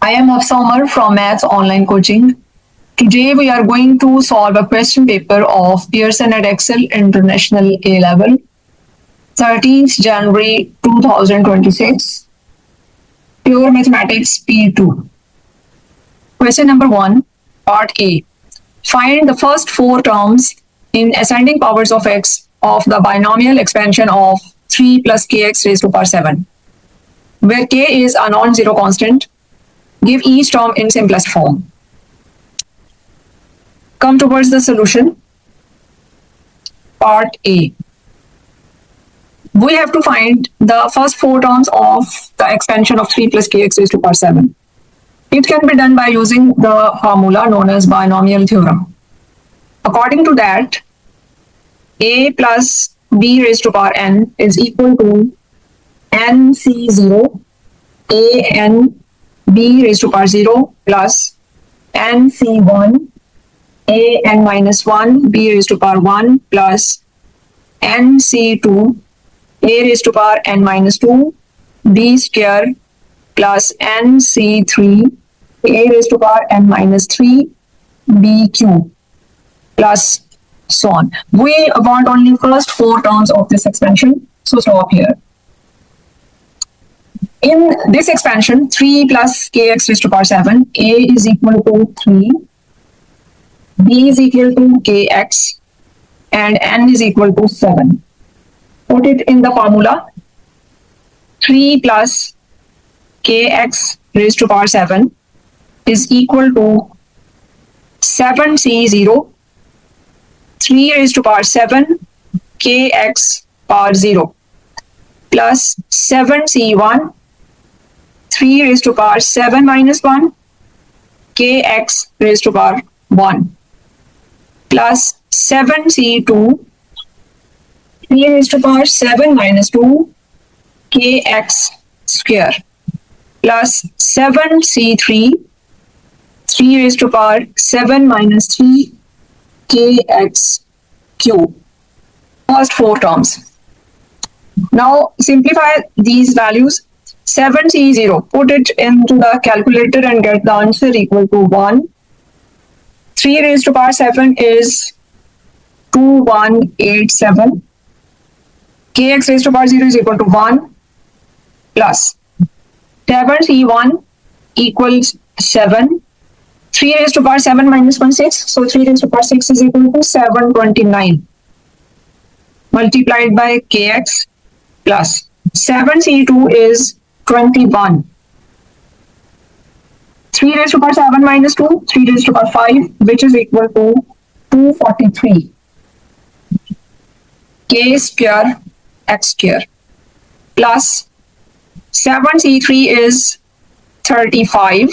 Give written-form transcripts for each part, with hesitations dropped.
I am Afsamar from Maths Online Coaching. Today we are going to solve a question paper of Pearson Edexcel International A Level, 13th January 2026, Pure Mathematics P2. Question number 1, Part A. Find the first four terms in ascending powers of x of the binomial expansion of 3 plus kx raised to power 7, where k is a non-zero constant. Give each term in simplest form. Come towards the solution. Part A. We have to find the first four terms of the expansion of 3 plus kx raised to power 7. It can be done by using the formula known as binomial theorem. According to that, a plus b raised to power n is equal to nc0 a n b raised to power 0 plus nc1 a n minus 1 b raised to power 1 plus nc2 a raised to power n minus 2 b square plus nc3 a raised to power n minus 3 b cube plus so on. We want only first four terms of this expansion, so stop here. In this expansion, 3 plus kx raised to power 7, a is equal to 3, b is equal to kx, and n is equal to 7. Put it in the formula. 3 plus kx raised to power 7 is equal to 7c0, 3 raised to power 7 kx power 0 plus 7c1, 3 raised to power 7 minus 1 kx raised to power 1 plus 7c2, 3 raised to power 7 minus 2 kx square plus 7c3, 3 raised to power 7 minus 3 kx cube. First four terms. Now simplify these values. 7c0, put it into the calculator and get the answer equal to 1. 3 raised to power 7 is 2187. Kx raised to power 0 is equal to 1 plus 7c1 equals 7. 3 raised to power 7 minus 1, 6. So 3 raised to power 6 is equal to 729 multiplied by kx plus 7c2 is 21. 3 raised to power 7 minus 2, 3 raised to power 5, which is equal to 243. K square x square plus 7c3 is 35.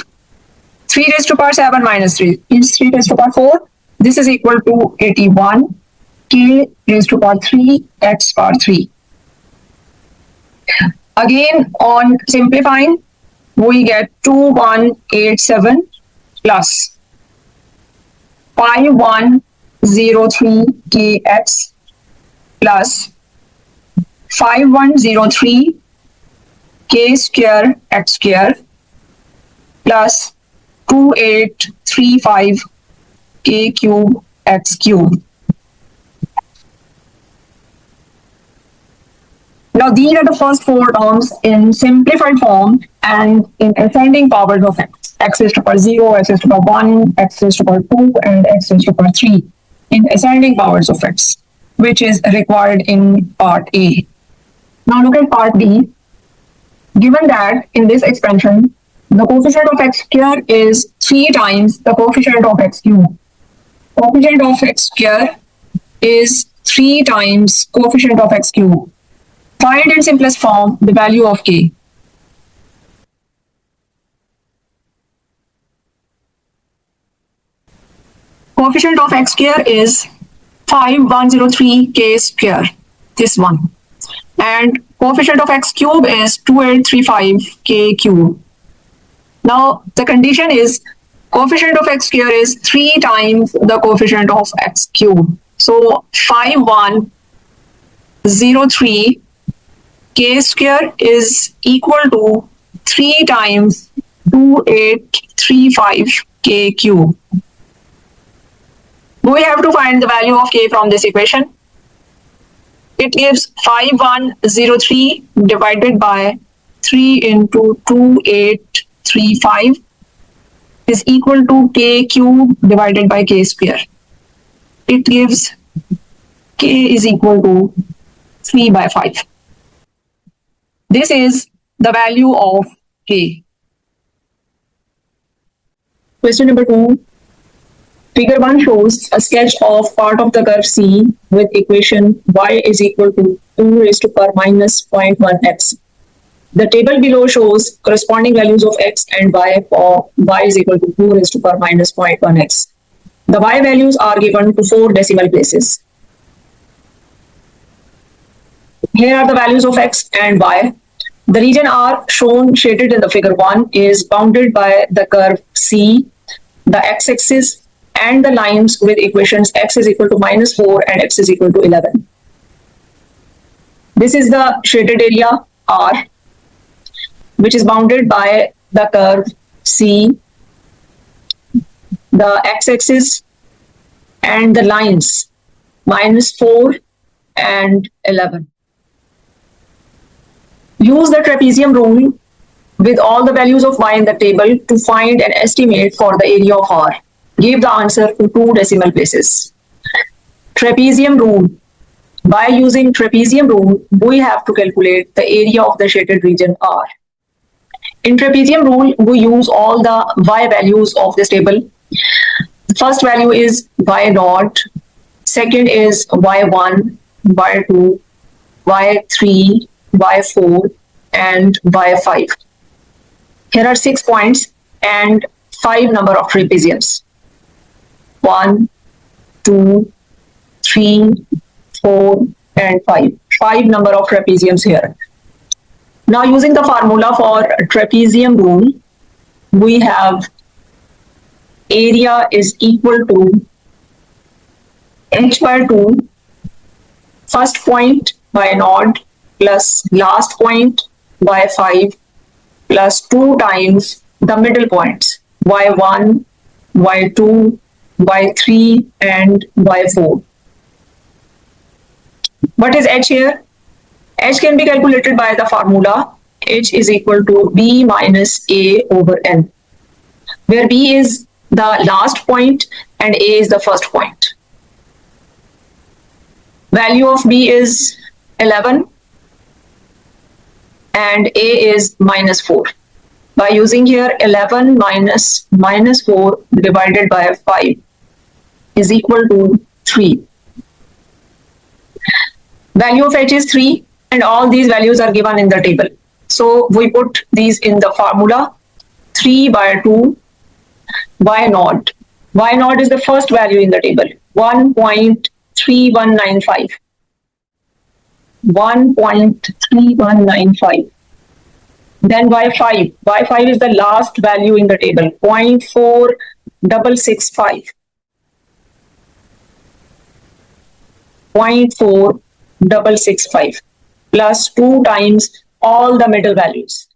3 raised to power 7 minus 3 is 3 raised to power 4. This is equal to 81. K raised to power 3 x power 3. Again, on simplifying, we get 2187 plus 5103 kx plus 5103 k square x square plus 2835 k cube x cube. Now these are the first four terms in simplified form and in ascending powers of x. X raised to power 0, x raised to power 1, x raised to power 2, and x raised to power 3 in ascending powers of x, which is required in part A. Now look at part B. Given that in this expansion, the coefficient of x square is 3 times the coefficient of x cube. Coefficient of x square is 3 times coefficient of x cube. Find in simplest form the value of k. Coefficient of x square is 5103 k square, this one. And coefficient of x cube is 2835 k cube. Now the condition is coefficient of x square is 3 times the coefficient of x cube. So 5103 k square is equal to 3 times 2835k cube. We have to find the value of k from this equation. It gives 5103 divided by 3 into 2835 is equal to k cube divided by k square. It gives k is equal to 3 by 5. This is the value of k. Question number 2. Figure 1 shows a sketch of part of the curve C with equation y is equal to 2 raised to power minus 0.1x. The table below shows corresponding values of x and y for y is equal to 2 raised to power minus 0.1x. The y values are given to 4 decimal places. Here are the values of x and y. The region R shown shaded in the figure 1 is bounded by the curve C, the x-axis, and the lines with equations x is equal to minus 4 and x is equal to 11. This is the shaded area R, which is bounded by the curve C, the x-axis, and the lines minus 4 and 11. Use the trapezium rule with all the values of y in the table to find an estimate for the area of R. Give the answer to 2 decimal places. Trapezium rule. By using trapezium rule, we have to calculate the area of the shaded region R. In trapezium rule, we use all the y values of this table. The first value is y naught, second is y1, y2, y3, y4, and y5. Here are 6 points and 5 number of trapeziums. 1, 2, 3, 4, and 5. 5 number of trapeziums here. Now using the formula for trapezium rule, we have area is equal to h by 2, first point y naught plus last point y5 plus 2 times the middle points y1, y2, y3, and y4. What is h here? H can be calculated by the formula h is equal to b minus a over n, where b is the last point and a is the first point. Value of b is 11 and a is minus 4. By using here 11 minus 4 divided by 5 is equal to 3. Value of h is 3 and all these values are given in the table. So we put these in the formula. 3 by 2 y naught. Y naught is the first value in the table, 1.3195. 1.3195. Then y5. Y5 is the last value in the table, 0.4665. 0.4665 plus 2 times all the middle values.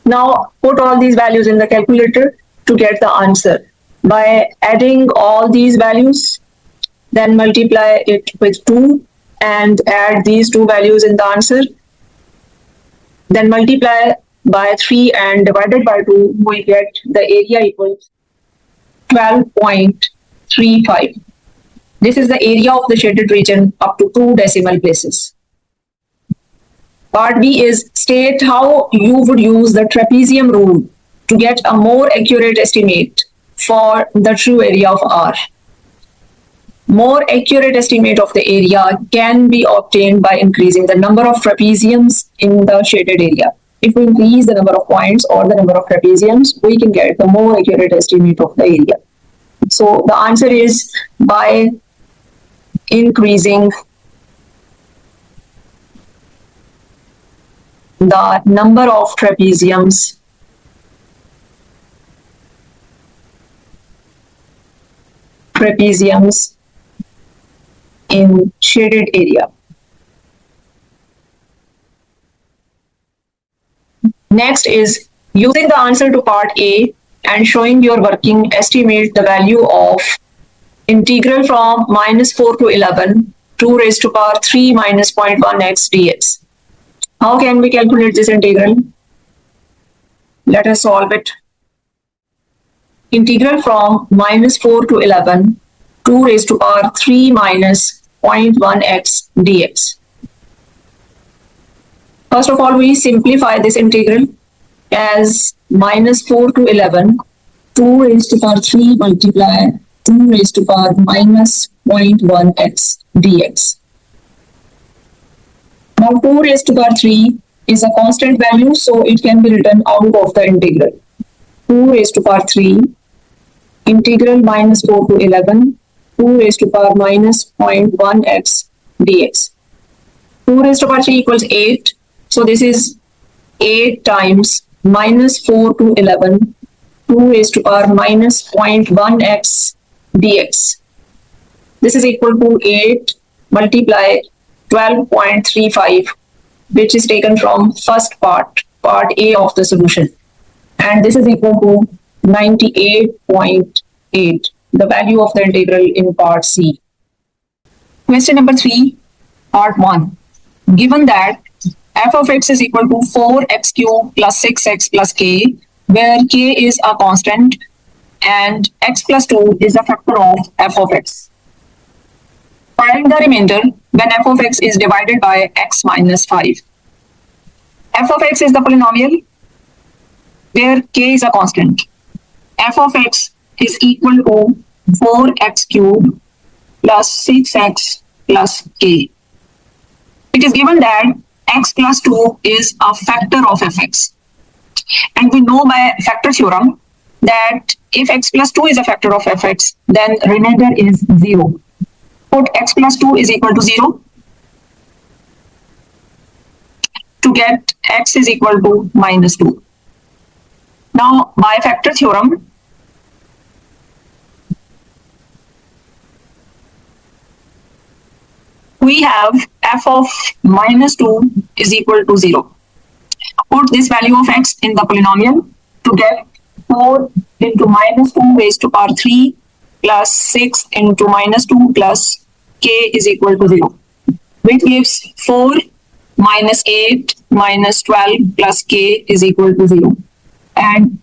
Now put all these values in the calculator to get the answer. By adding all these values, then multiply it with 2 and add these 2 values in the answer. Then multiply by 3 and divided by 2, we get the area equals 12.35. This is the area of the shaded region up to 2 decimal places. Part B is state how you would use the trapezium rule to get a more accurate estimate for the true area of R. More accurate estimate of the area can be obtained by increasing the number of trapeziums in the shaded area. If we increase the number of points or the number of trapeziums, we can get the more accurate estimate of the area. So the answer is by increasing the number of trapeziums in shaded area. Next is using the answer to part A and showing your working, estimate the value of integral from -4 to 11 2 raised to power 3 minus 0.1x dx. How can we calculate this integral? Let us solve it. Integral from -4 to 11 2 raised to power 3 minus 0.1x dx. First of all, we simplify this integral as -4 to 11 2 raised to power 3 multiply 2 raised to power minus 0.1x dx. Now 2 raised to power 3 is a constant value, so it can be written out of the integral. 2 raised to power 3 integral -4 to 11 2 raised to power minus 0.1x dx. 2 raised to power 3 equals 8. So this is 8 times -4 to 11 2 raised to power minus 0.1x dx. This is equal to 8 multiply 12.35, which is taken from first part A of the solution. And this is equal to 98.8, the value of the integral in part C. Question number 3, part 1. Given that f of x is equal to 4x cubed plus 6x plus k, where k is a constant and x plus 2 is a factor of f of x. Find the remainder when f of x is divided by x minus 5. F of x is the polynomial where k is a constant. F of x is equal to 4x cubed plus 6x plus k. It is given that x plus 2 is a factor of fx. And we know by factor theorem that if x plus 2 is a factor of fx, then remainder is 0. Put x plus 2 is equal to 0 to get x is equal to minus 2. Now, by factor theorem, we have f of minus 2 is equal to 0. Put this value of x in the polynomial to get 4 into minus 2 raised to power 3 plus 6 into minus 2 plus k is equal to 0, which gives 4 minus 8 minus 12 plus k is equal to 0. And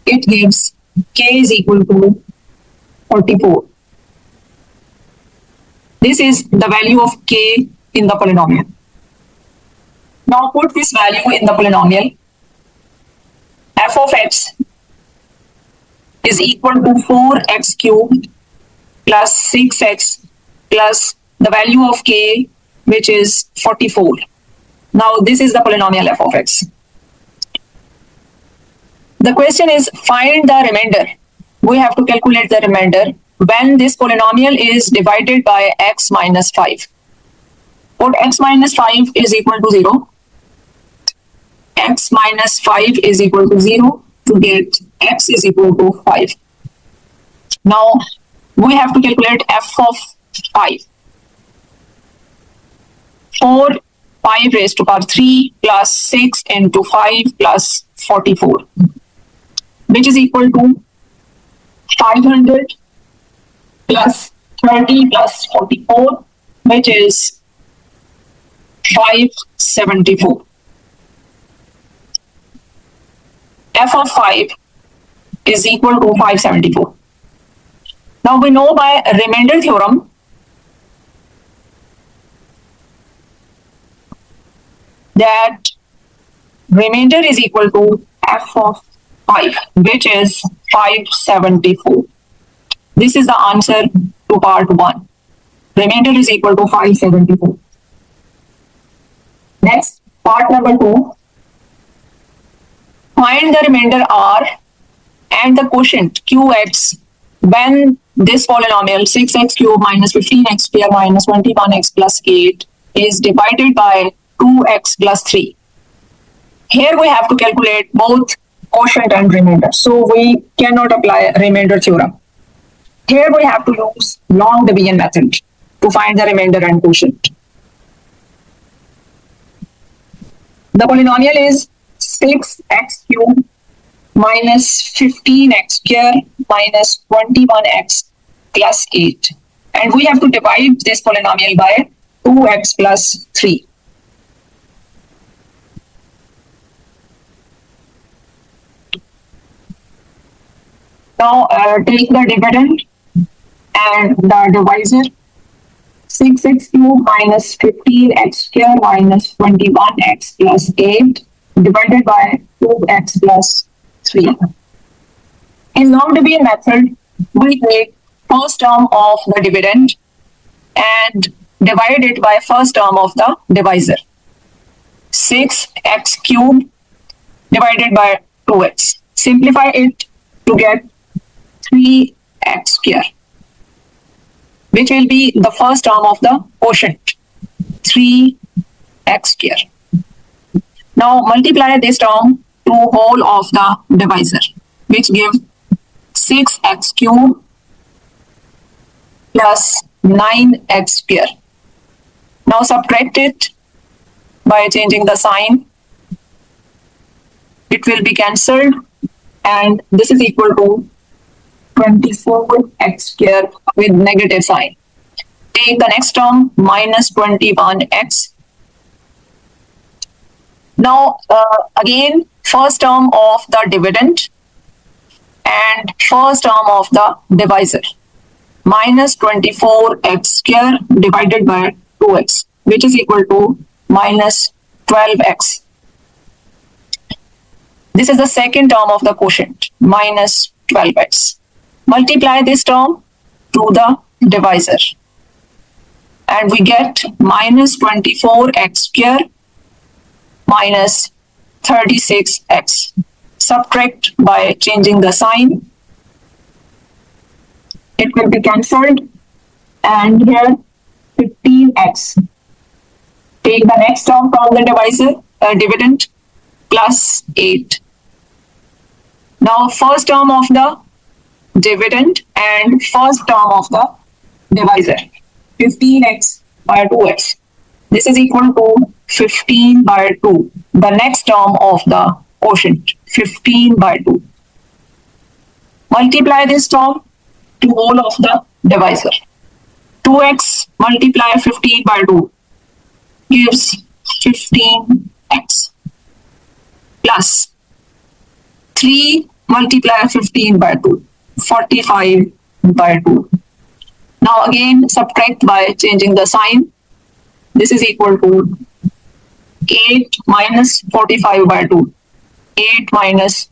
it gives k is equal to 44. This is the value of k in the polynomial. Now put this value in the polynomial. F of x is equal to 4x cubed plus 6x plus the value of k, which is 44. Now this is the polynomial f of x. The question is find the remainder. We have to calculate the remainder when this polynomial is divided by x minus 5. Put x minus 5 is equal to 0. X minus 5 is equal to 0 to get x is equal to 5. Now we have to calculate f of 5. 4 5 raised to power 3 plus 6 into 5 plus 44, which is equal to 500 plus 30 plus 44, which is 574. F of 5 is equal to 574. Now we know by remainder theorem that remainder is equal to f of 5, which is 574. This is the answer to part 1. Remainder is equal to 574. Next, part number 2. Find the remainder r and the quotient qx when this polynomial 6x cubed minus 15x square minus 21x plus 8 is divided by 2x plus 3. Here we have to calculate both quotient and remainder. So we cannot apply remainder theorem. Here we have to use long division method to find the remainder and quotient. The polynomial is 6x cubed minus 15x square minus 21x plus 8. And we have to divide this polynomial by 2x plus 3. Now take the dividend and the divisor. 6x cubed minus 15x square minus 21x plus 8 divided by 2x plus 3. In long division method, we take first term of the dividend and divide it by first term of the divisor. 6x cubed divided by 2x. Simplify it to get 3x square, which will be the first term of the quotient, 3x square. Now multiply this term to whole of the divisor, which gives 6x cubed plus 9x square. Now subtract it by changing the sign. It will be cancelled and this is equal to 24x square with negative sign. Take the next term, minus 21x. Now again, first term of the dividend and first term of the divisor. Minus 24x square divided by 2x, which is equal to minus 12x. This is the second term of the quotient, minus 12x. Multiply this term to the divisor and we get minus 24x square minus 36x. Subtract by changing the sign. It will be cancelled and here 15x. Take the next term from the divisor, dividend, plus 8. Now first term of the dividend and first term of the divisor, 15x by 2x. This is equal to 15 by 2. The next term of the quotient, 15 by 2. Multiply this term to whole of the divisor. 2x multiply 15 by 2 gives 15x plus 3 multiply 15 by 2, 45 by 2. Now again subtract by changing the sign. This is equal to 8 minus 45 by 2. 8 minus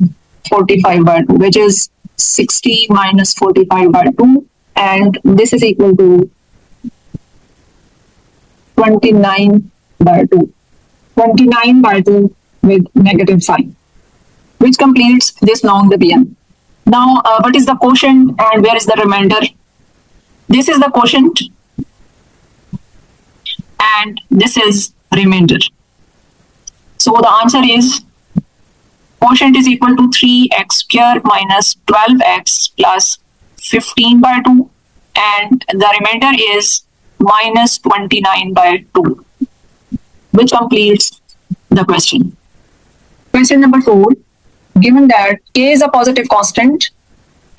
45 by 2, which is 60 minus 45 by 2, and this is equal to 29 by 2. 29 by 2 with negative sign, which completes this long division. Now, what is the quotient and where is the remainder? This is the quotient and this is remainder. So the answer is quotient is equal to 3x square minus 12x plus 15 by 2 and the remainder is minus 29 by 2, which completes the question. Question number 4. Given that k is a positive constant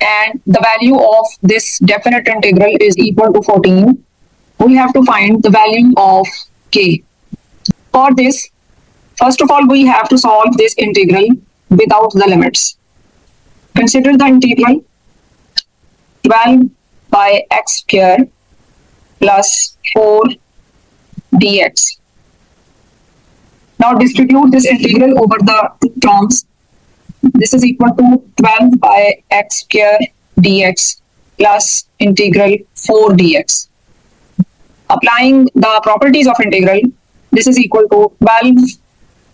and the value of this definite integral is equal to 14, we have to find the value of k. For this, first of all, we have to solve this integral without the limits. Consider the integral 12 by x square plus 4 dx. Now distribute this integral over the two terms. This is equal to 12 by x square dx plus integral 4 dx. Applying the properties of integral, this is equal to 12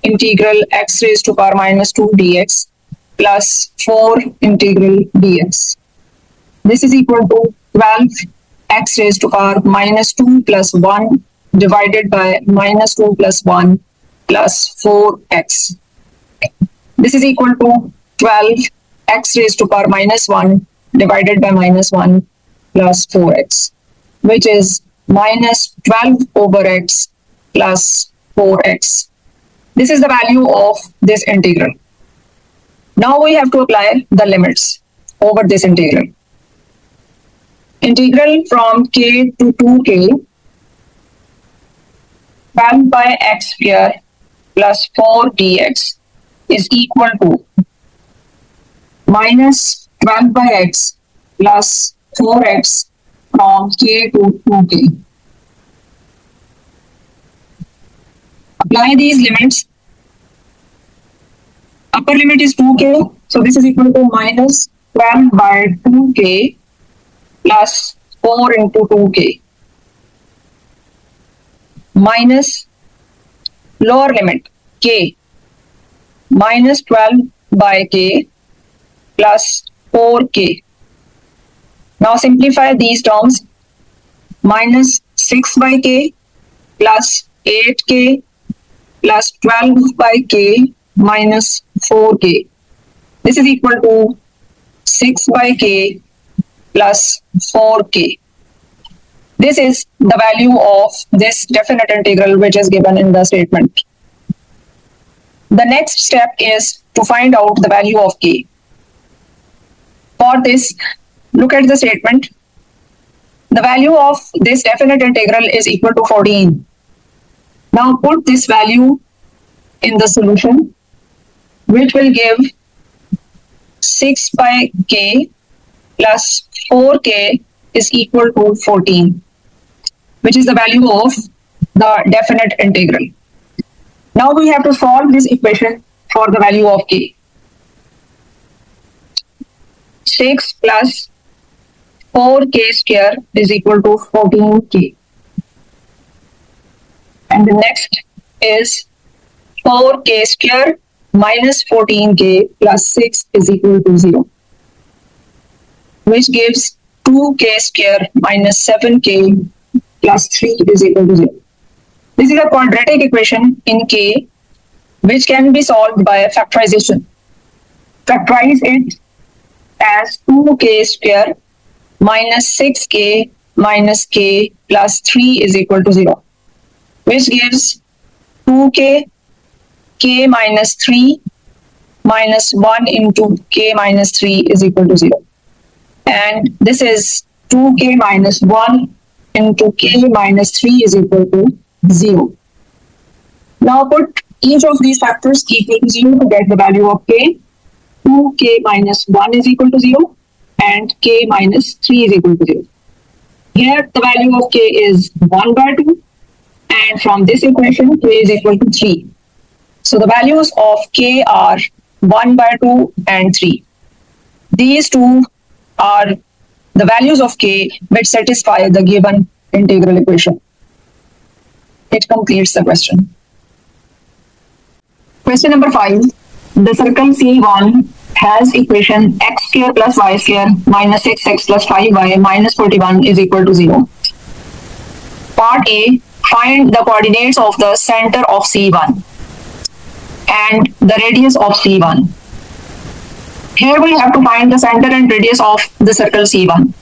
integral x raised to power minus 2 dx plus 4 integral dx. This is equal to 12 x raised to power minus 2 plus 1 divided by minus 2 plus 1 plus 4x. This is equal to 12 x raised to power minus 1 divided by minus 1 plus 4x, which is minus 12 over x plus 4x. This is the value of this integral. Now we have to apply the limits over this integral. Integral from k to 2k 12 by x square plus 4 dx is equal to minus 12 by x plus 4x from k to 2k. Apply these limits. Upper limit is 2k, so this is equal to minus 12 by 2k plus 4 into 2k minus lower limit k minus 12 by k plus 4k. Now simplify these terms. Minus 6 by k plus 8k plus 12 by k minus 4k. This is equal to 6 by k plus 4k. This is the value of this definite integral which is given in the statement. The next step is to find out the value of k. For this, look at the statement. The value of this definite integral is equal to 14. Now put this value in the solution, which will give 6 by k plus 4k is equal to 14, which is the value of the definite integral. Now we have to solve this equation for the value of k. 6 plus 4k square is equal to 14k. And the next is 4k square minus 14k plus 6 is equal to 0, which gives 2k square minus 7k plus 3 is equal to 0. This is a quadratic equation in k which can be solved by factorization. Factorize it as 2k square minus 6k minus k plus 3 is equal to 0, which gives 2k k minus 3 minus 1 into k minus 3 is equal to 0. And this is 2k minus 1 into k minus 3 is equal to 0. Now put each of these factors equal to 0 to get the value of k. 2k minus 1 is equal to 0 and k minus 3 is equal to 0. Here the value of k is 1 by 2 and from this equation k is equal to 3. So the values of k are 1 by 2 and 3. These two are the values of k which satisfy the given integral equation. It completes the question. Question number 5. The circle C1 has equation x square plus y square minus 6x plus 5y minus 41 is equal to 0. Part A. Find the coordinates of the center of C1 and the radius of C1. Here we have to find the center and radius of the circle C1.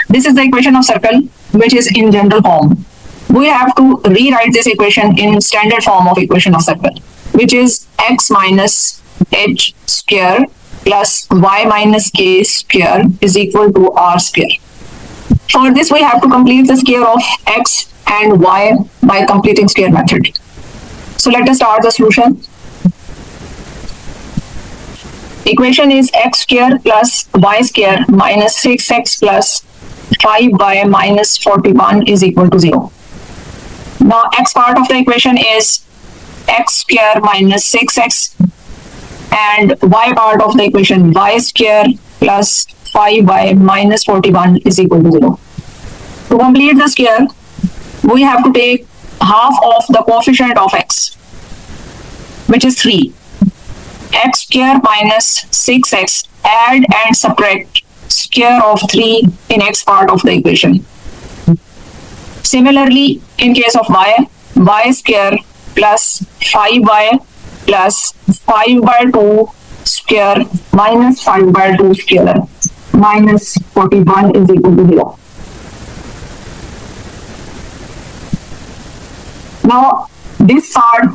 This is the equation of circle which is in general form. We have to rewrite this equation in standard form of equation of circle, which is x minus h square plus y minus k square is equal to r square. For this we have to complete the square of x and y by completing square method. So let us start the solution. Equation is x square plus y square minus 6x plus 5y minus 41 is equal to 0. Now x part of the equation is x square minus 6x and y part of the equation y square plus 5y minus 41 is equal to 0. To complete the square, we have to take half of the coefficient of x, which is 3. X square minus 6x, add and subtract square of 3 in x part of the equation. Similarly, in case of y, y square plus 5y plus 5 by 2 square minus 5 by 2 square minus 41 is equal to 0. Now, this part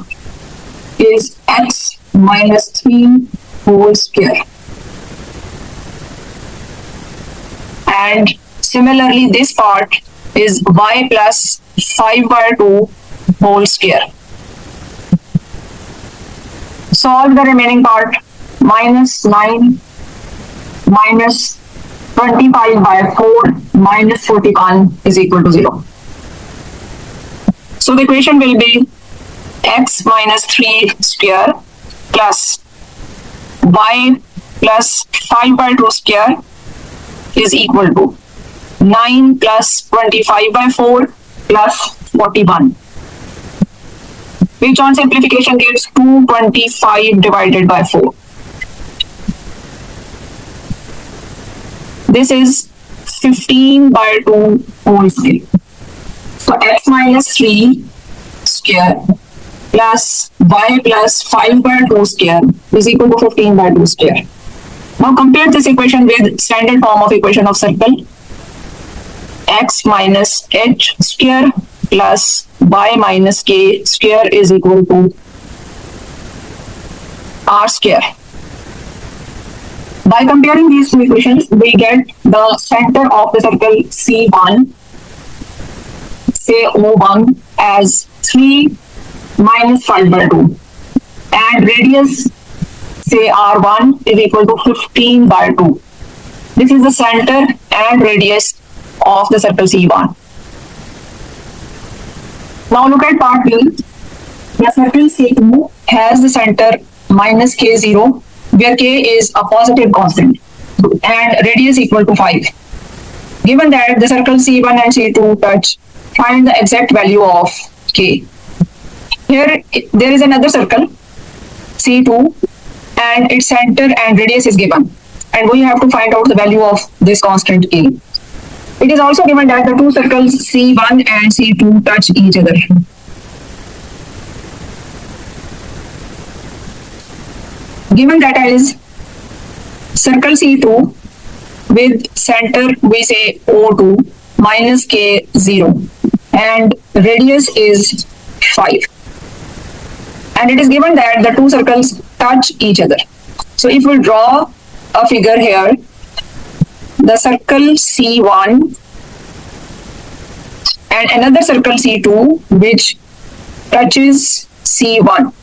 is x minus 3 whole square. And similarly, this part is y plus 5 by 2 whole square. Solve the remaining part. Minus 9 minus 25 by 4 minus 41 is equal to 0. So the equation will be x minus 3 square plus y plus 5 by 2 square is equal to 9 plus 25 by 4 plus 41. Which on simplification gives 225 divided by 4. This is 15 by 2 whole square. So x minus 3 square plus y plus 5 by 2 square is equal to 15 by 2 square. Now compare this equation with standard form of equation of circle. X minus h square plus y minus k square is equal to r square. By comparing these two equations, we get the center of the circle C1, say O1, as 3 minus 5 by 2. And radius, say R1, is equal to 15 by 2. This is the center and radius of the circle C1. Now look at part B. The circle C2 has the center minus K0, where K is a positive constant and radius equal to 5. Given that the circle C1 and C2 touch, find the exact value of K. Here there is another circle C2 and its center and radius is given, and we have to find out the value of this constant K. It is also given that the two circles C1 and C2 touch each other. Given that is circle C2 with center we say O2 minus K0 and radius is 5. And it is given that the two circles touch each other. So if we draw a figure here, the circle C1 and another circle C2 which touches C1.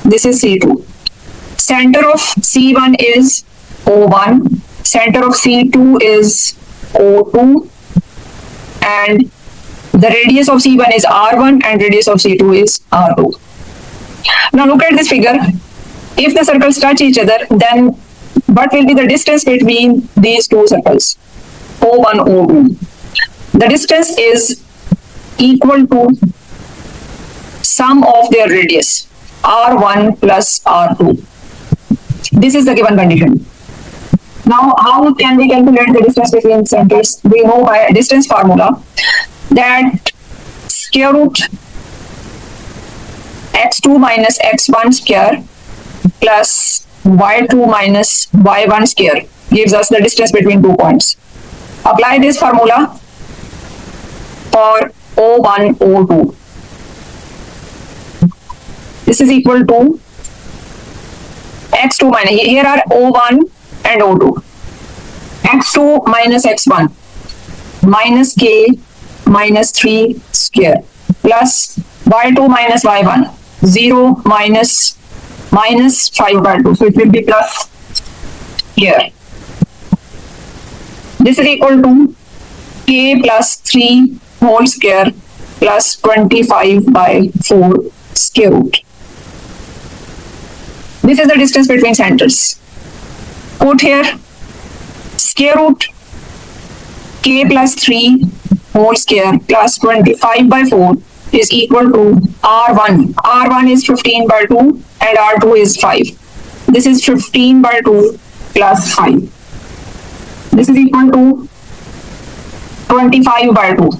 This is C2. Center of C1 is O1, center of C2 is O2, and the radius of C1 is R1 and radius of C2 is R2. Now look at this figure. If the circles touch each other, then what will be the distance between these two circles? O1, O2. The distance is equal to sum of their radius, R1 plus R2. This is the given condition. Now, how can we calculate the distance between centers? We know by a distance formula that square root x2 minus x1 square plus y2 minus y1 square gives us the distance between 2 points. Apply this formula for O1, O2. This is equal to x2 minus, here are O1 and O2. x2 minus x1 minus k minus 3 square plus y2 minus y1, 0 minus 5 by 2. So it will be plus here. This is equal to k plus 3 whole square plus 25 by 4 square root. This is the distance between centers. Put here square root k plus 3 whole square plus 25 by 4 is equal to R1. R1 is 15 by 2 and R2 is 5. This is 15 by 2 plus 5. This is equal to 25 by 2.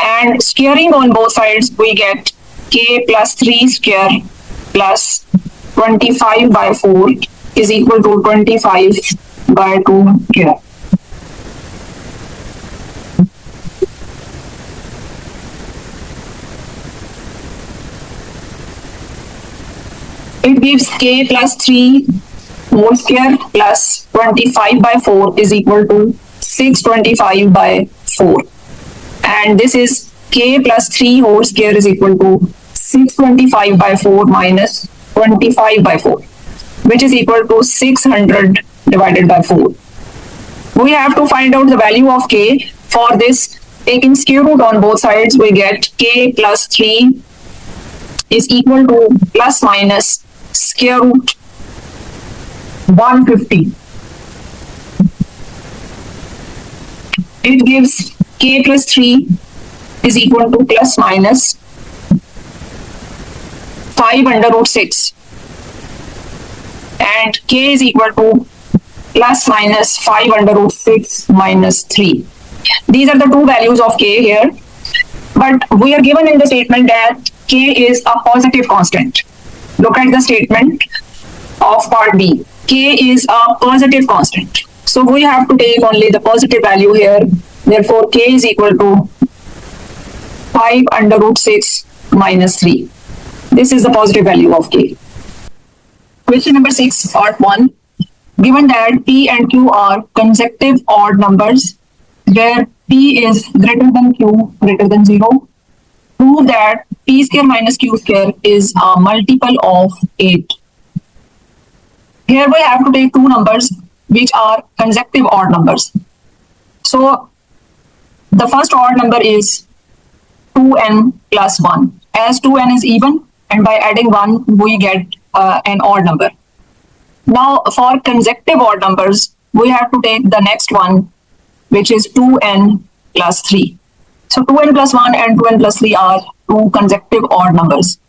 And squaring on both sides, we get k plus 3 square plus 25 by 4 is equal to 25 by 2 here. It gives k plus 3 whole square plus 25 by 4 is equal to 625 by 4. And this is k plus 3 whole square is equal to 625 by 4 minus 25 by 4, which is equal to 600 divided by 4. We have to find out the value of k. For this, taking square root on both sides, we get k plus 3 is equal to plus minus square root 150. It gives k plus 3 is equal to plus minus 5 under root 6. And k is equal to plus minus 5 under root 6 minus 3. These are the two values of k here. But we are given in the statement that k is a positive constant. Look at the statement of part B. K is a positive constant. So we have to take only the positive value here. Therefore, k is equal to 5 under root 6 minus 3. This is the positive value of k. Question number 6, part 1. Given that p and q are consecutive odd numbers, where p is greater than q greater than 0, prove that p square minus q square is a multiple of 8. Here we have to take two numbers which are consecutive odd numbers. So the first odd number is 2n plus 1. As 2n is even, and by adding 1 we get an odd number. Now for consecutive odd numbers, we have to take the next one, which is 2n plus 3. So 2n plus 1 and 2n plus 3 are two consecutive odd numbers.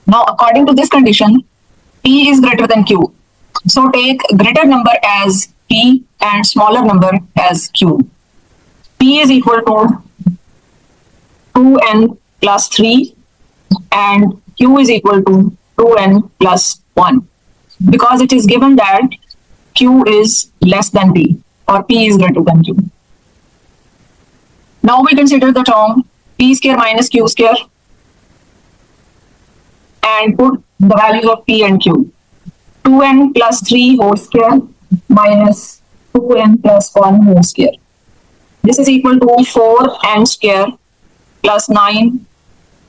Now according to this condition, p is greater than q. So take greater number as p and smaller number as q. P is equal to 2n plus 3 and q is equal to 2n plus 1, because it is given that q is less than p or p is greater than q. Now we consider the term p square minus q square and put the values of p and q. 2n plus 3 whole square minus 2n plus 1 whole square. This is equal to 4n square plus 9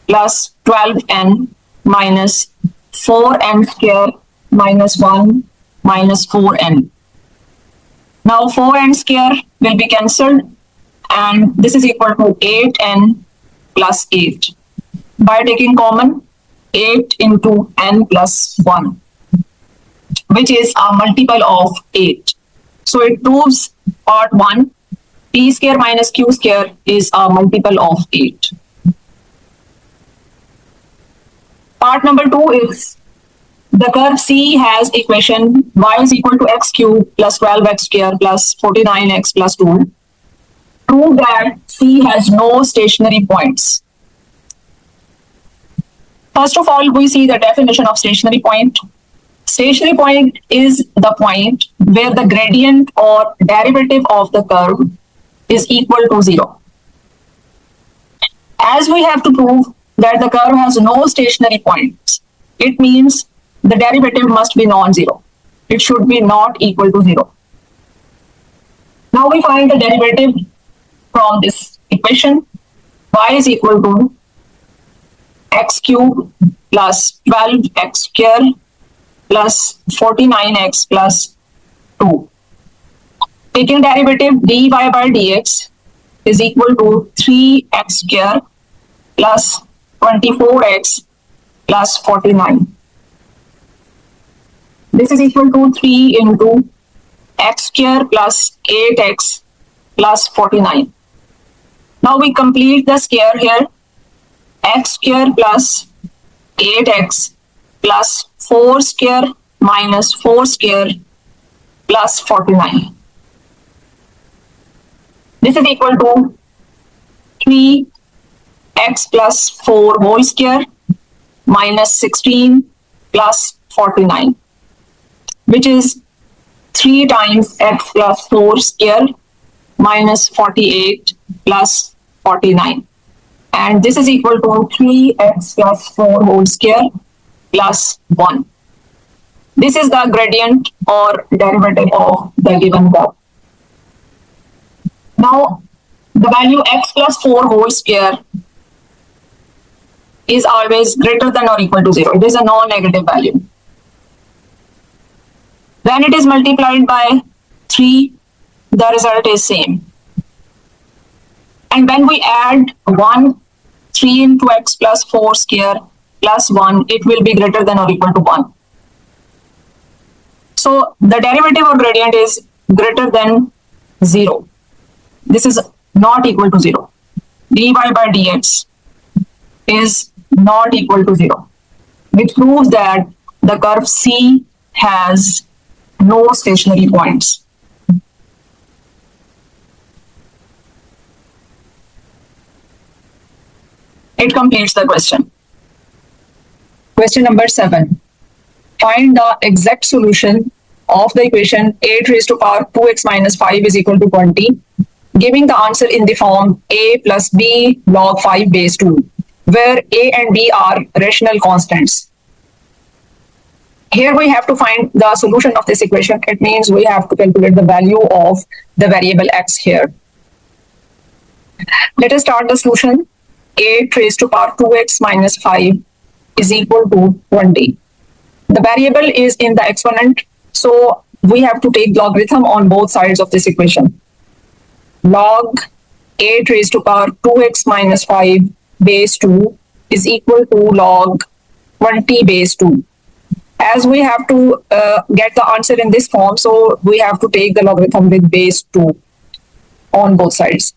plus 12n minus 4n square minus 1 minus 4n. Now 4n square will be cancelled and this is equal to 8n plus 8. By taking common, 8 into n plus 1, which is a multiple of 8. So it proves part 1, p square minus q square is a multiple of 8. Part number 2 is the curve C has equation y is equal to x cube plus 12x square plus 49x plus 2. Prove that C has no stationary points. First of all, we see the definition of stationary point. Stationary point is the point where the gradient or derivative of the curve is equal to 0. As we have to prove that the curve has no stationary points, it means the derivative must be non-zero. It should be not equal to 0. Now we find the derivative from this equation. Y is equal to x cube plus 12x square plus 49x plus 2. Taking derivative dy by dx is equal to 3x square plus 24x plus 49. This is equal to 3 into x square plus 8x plus 49. Now we complete the square here. X square plus 8x plus 4 square minus 4 square plus 49. This is equal to 3x plus 4 whole square minus 16 plus 49, which is 3 times x plus 4 square minus 48 plus 49. And this is equal to 3x plus 4 whole square plus 1. This is the gradient or derivative of the given curve. Now, the value x plus 4 whole square is always greater than or equal to 0. It is a non-negative value. When it is multiplied by 3, the result is same. And when we add 1, 3 into x plus 4 square plus 1, it will be greater than or equal to 1. So the derivative or gradient is greater than 0. This is not equal to 0. dy by dx is not equal to 0, which proves that the curve C has no stationary points. It completes the question. Question number 7. Find the exact solution of the equation a raised to power 2x minus 5 is equal to 20, giving the answer in the form a plus b log 5 base 2, where a and b are rational constants. Here we have to find the solution of this equation. It means we have to calculate the value of the variable x here. Let us start the solution. A raised to power 2x minus 5 is equal to 20. The variable is in the exponent, so we have to take logarithm on both sides of this equation. Log a raised to power 2x minus 5 base 2 is equal to log 20 base 2. As we have to get the answer in this form, so we have to take the logarithm with base 2 on both sides.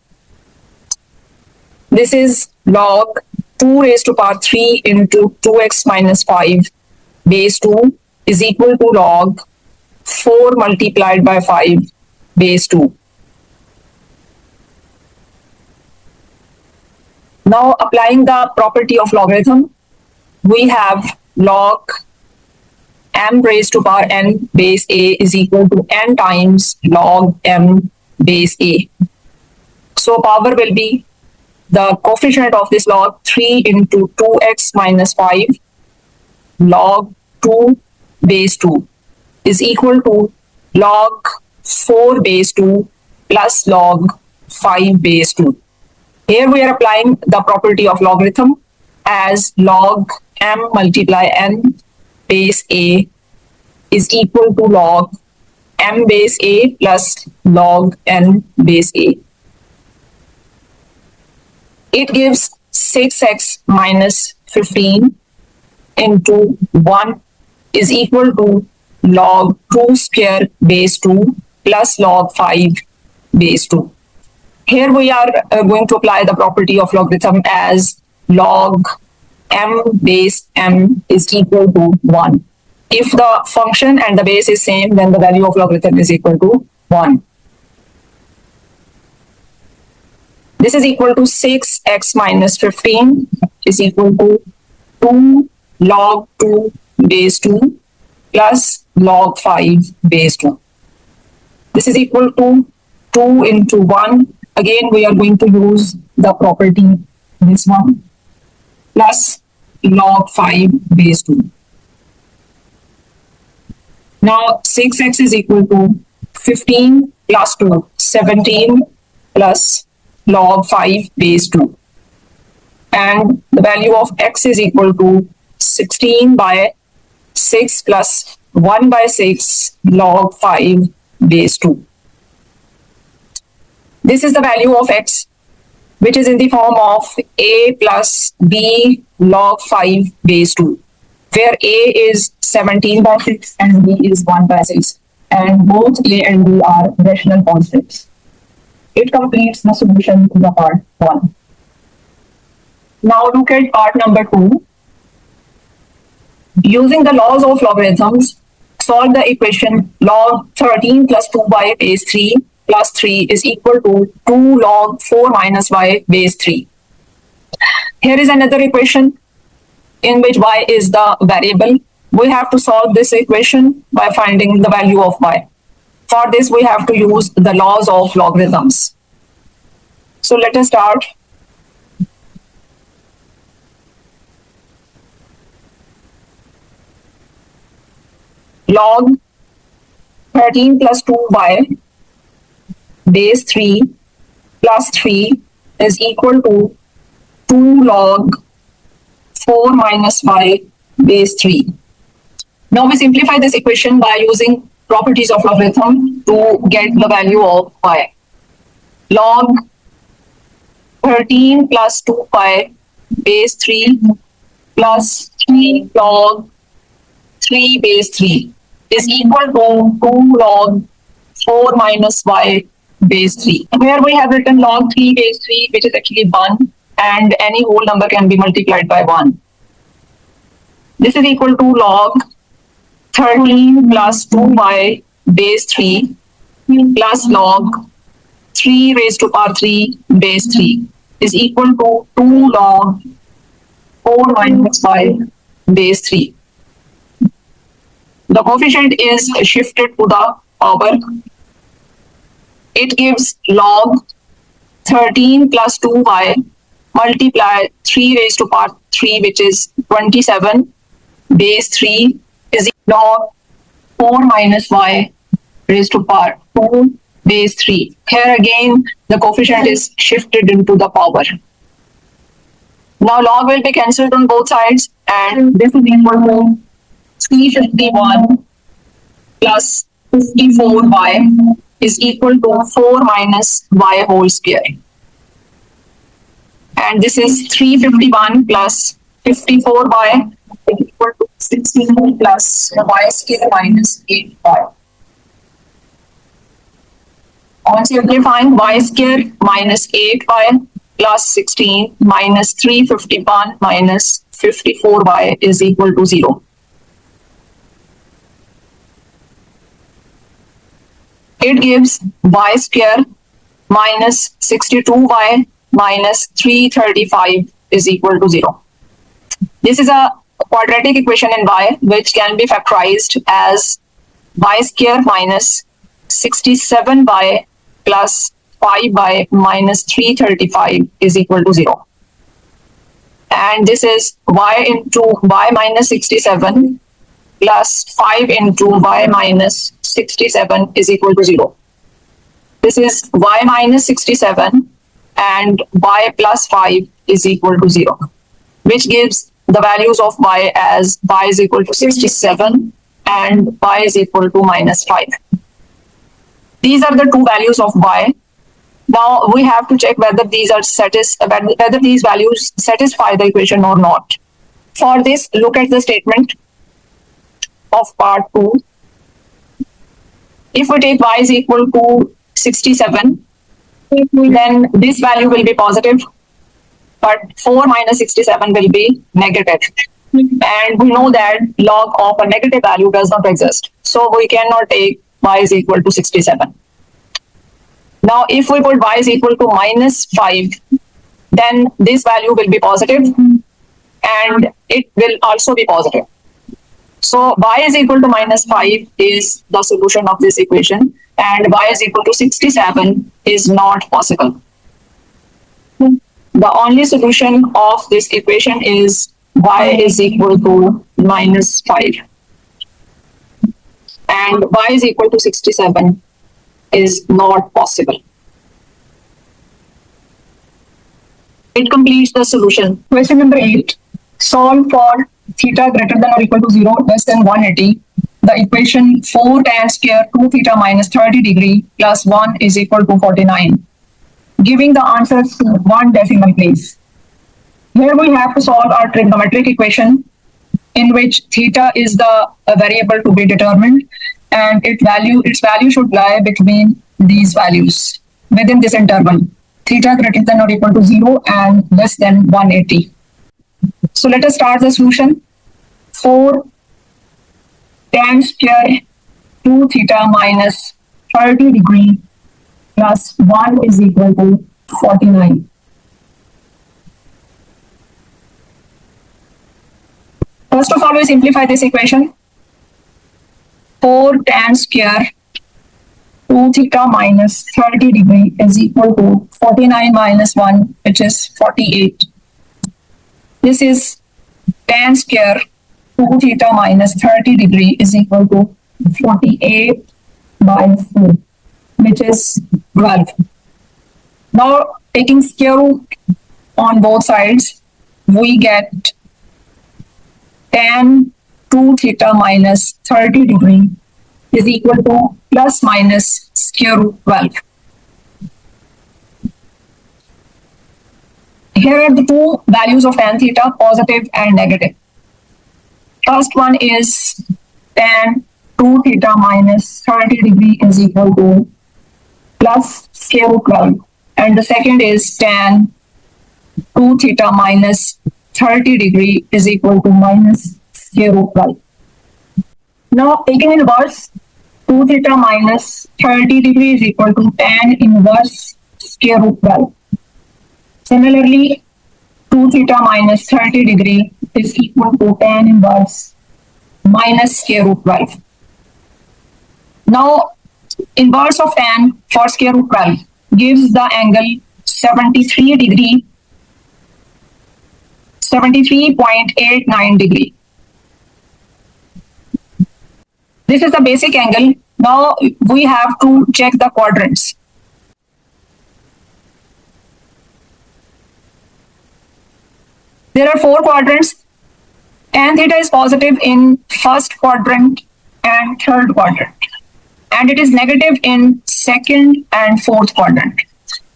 This is log 2 raised to power 3 into 2x minus 5 base 2 is equal to log 4 multiplied by 5 base 2. Now applying the property of logarithm, we have log m raised to power n base a is equal to n times log m base a. So power will be the coefficient of this log 3 into 2x minus 5 log 2 base 2 is equal to log 4 base 2 plus log 5 base 2. Here we are applying the property of logarithm as log m multiply n base a is equal to log m base a plus log n base a. It gives 6x minus 15 into 1 is equal to log 2 square base 2 plus log 5 base 2. Here we are going to apply the property of logarithm as log m base m is equal to 1. If the function and the base is same, then the value of logarithm is equal to 1. This is equal to 6x minus 15 is equal to 2 log 2 base 2 plus log 5 base 2. This is equal to 2 into 1. Again, we are going to use the property, this one, plus log 5 base 2. Now, 6x is equal to 15 plus 2, 17 plus log 5 base 2. And the value of x is equal to 16 by 6 plus 1 by 6 log 5 base 2. This is the value of x, which is in the form of a plus b log 5 base 2, where a is 17 by 6 and b is 1 by 6. And both a and b are rational constants. It completes the solution to the part 1. Now look at part number 2. Using the laws of logarithms, solve the equation log 13 plus 2y base 3 plus 3 is equal to 2 log 4 minus y base 3. Here is another equation in which y is the variable. We have to solve this equation by finding the value of y. For this, we have to use the laws of logarithms. So let us start. log 13 plus 2y base 3 plus 3 is equal to 2 log 4 minus y base 3. Now we simplify this equation by using properties of logarithm to get the value of y. Log 13 plus 2y base 3 plus 3 log 3 base 3 is equal to 2 log 4 minus y base 3. Here we have written log 3 base 3, which is actually 1, and any whole number can be multiplied by 1. This is equal to log 13 plus 2y base 3 plus log 3 raised to power 3 base 3 is equal to 2 log 4 minus y base 3. The coefficient is shifted to the power. It gives log 13 plus 2y multiply 3 raised to power 3, which is 27 base 3 is log 4 minus y raised to power 2 base 3. Here again, the coefficient is shifted into the power. Now log will be cancelled on both sides, and this is equal to 351 plus 54y is equal to 4 minus y whole square. And this is 351 plus 54y is equal to 16 plus y square minus 8y. On simplifying, y square minus 8y plus 16 minus 351 minus 54y is equal to 0. It gives y square minus 62y minus 335 is equal to 0. This is a quadratic equation in y, which can be factorized as y square minus 67y plus 5y minus 335 is equal to 0. And this is y into y minus 67 plus 5 into y minus 67 is equal to 0. This is y minus 67 and y plus 5 is equal to 0, which gives the values of y as y is equal to 67 and y is equal to minus 5. These are the two values of y. Now we have to check whether these are whether these values satisfy the equation or not. For this, look at the statement of part 2. If we take y is equal to 67, then this value will be positive, but 4 minus 67 will be negative. And we know that log of a negative value does not exist. So we cannot take y is equal to 67. Now, if we put y is equal to minus 5, then this value will be positive and it will also be positive. So y is equal to minus 5 is the solution of this equation, and y is equal to 67 is not possible. The only solution of this equation is y is equal to minus 5. And y is equal to 67 is not possible. It completes the solution. Question number 8. Solve for theta greater than or equal to 0 less than 180. The equation 4 tan square 2 theta minus 30 degree plus 1 is equal to 49. Giving the answers to one decimal place. Here we have to solve our trigonometric equation in which theta is the variable to be determined, and its value should lie between these values within this interval, theta greater than or equal to 0 and less than 180. So let us start the solution. 4 tan square 2 theta minus 30 degree plus 1 is equal to 49. First of all, we simplify this equation. 4 tan square 2 theta minus 30 degree is equal to 49 minus 1, which is 48. This is tan square 2 theta minus 30 degree is equal to 48 by 4, which is 12. Now, taking square root on both sides, we get tan 2 theta minus 30 degree is equal to plus minus square root 12. Here are the two values of tan theta, positive and negative. First one is tan 2 theta minus 30 degree is equal to plus square root 12. And the second is tan 2 theta minus 30 degree is equal to minus square root 12. Now, taking inverse, 2 theta minus 30 degree is equal to tan inverse square root 12. Similarly, 2 theta minus 30 degree is equal to tan inverse minus square root 12. Now, inverse of tan for square root 12 gives the angle 73 degree, 73.89 degree. This is the basic angle. Now we have to check the quadrants. There are 4 quadrants. Tan theta is positive in first quadrant and third quadrant, and it is negative in second and fourth quadrant.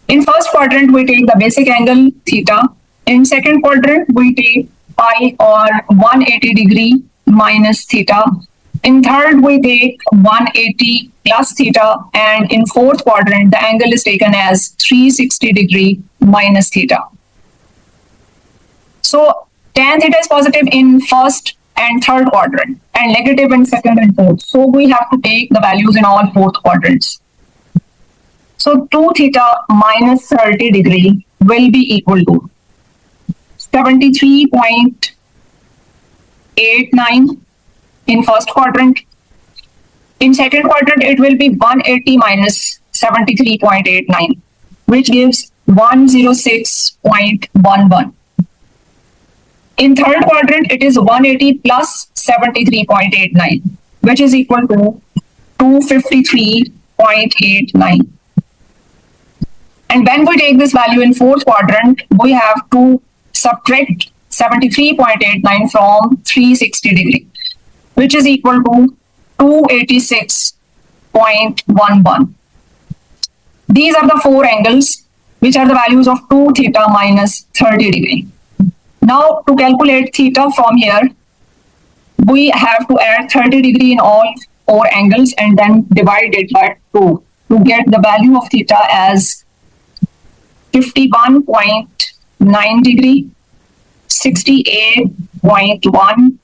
In first quadrant, we take the basic angle theta. In second quadrant, we take pi or 180 degree minus theta. In third, we take 180 plus theta, and in fourth quadrant, the angle is taken as 360 degree minus theta. So, tan theta is positive in first and third quadrant and negative in second and fourth. So, we have to take the values in all fourth quadrants. So, 2 theta minus 30 degree will be equal to 73.89 in first quadrant. In second quadrant, it will be 180 minus 73.89, which gives 106.11. In third quadrant, it is 180 plus 73.89, which is equal to 253.89. And when we take this value in fourth quadrant, we have to subtract 73.89 from 360 degree, which is equal to 286.11. These are the 4 angles, which are the values of 2 theta minus 30 degree. Now, to calculate theta from here, we have to add 30 degree in all 4 angles and then divide it by 2 to get the value of theta as 51.9 degree, 68.1,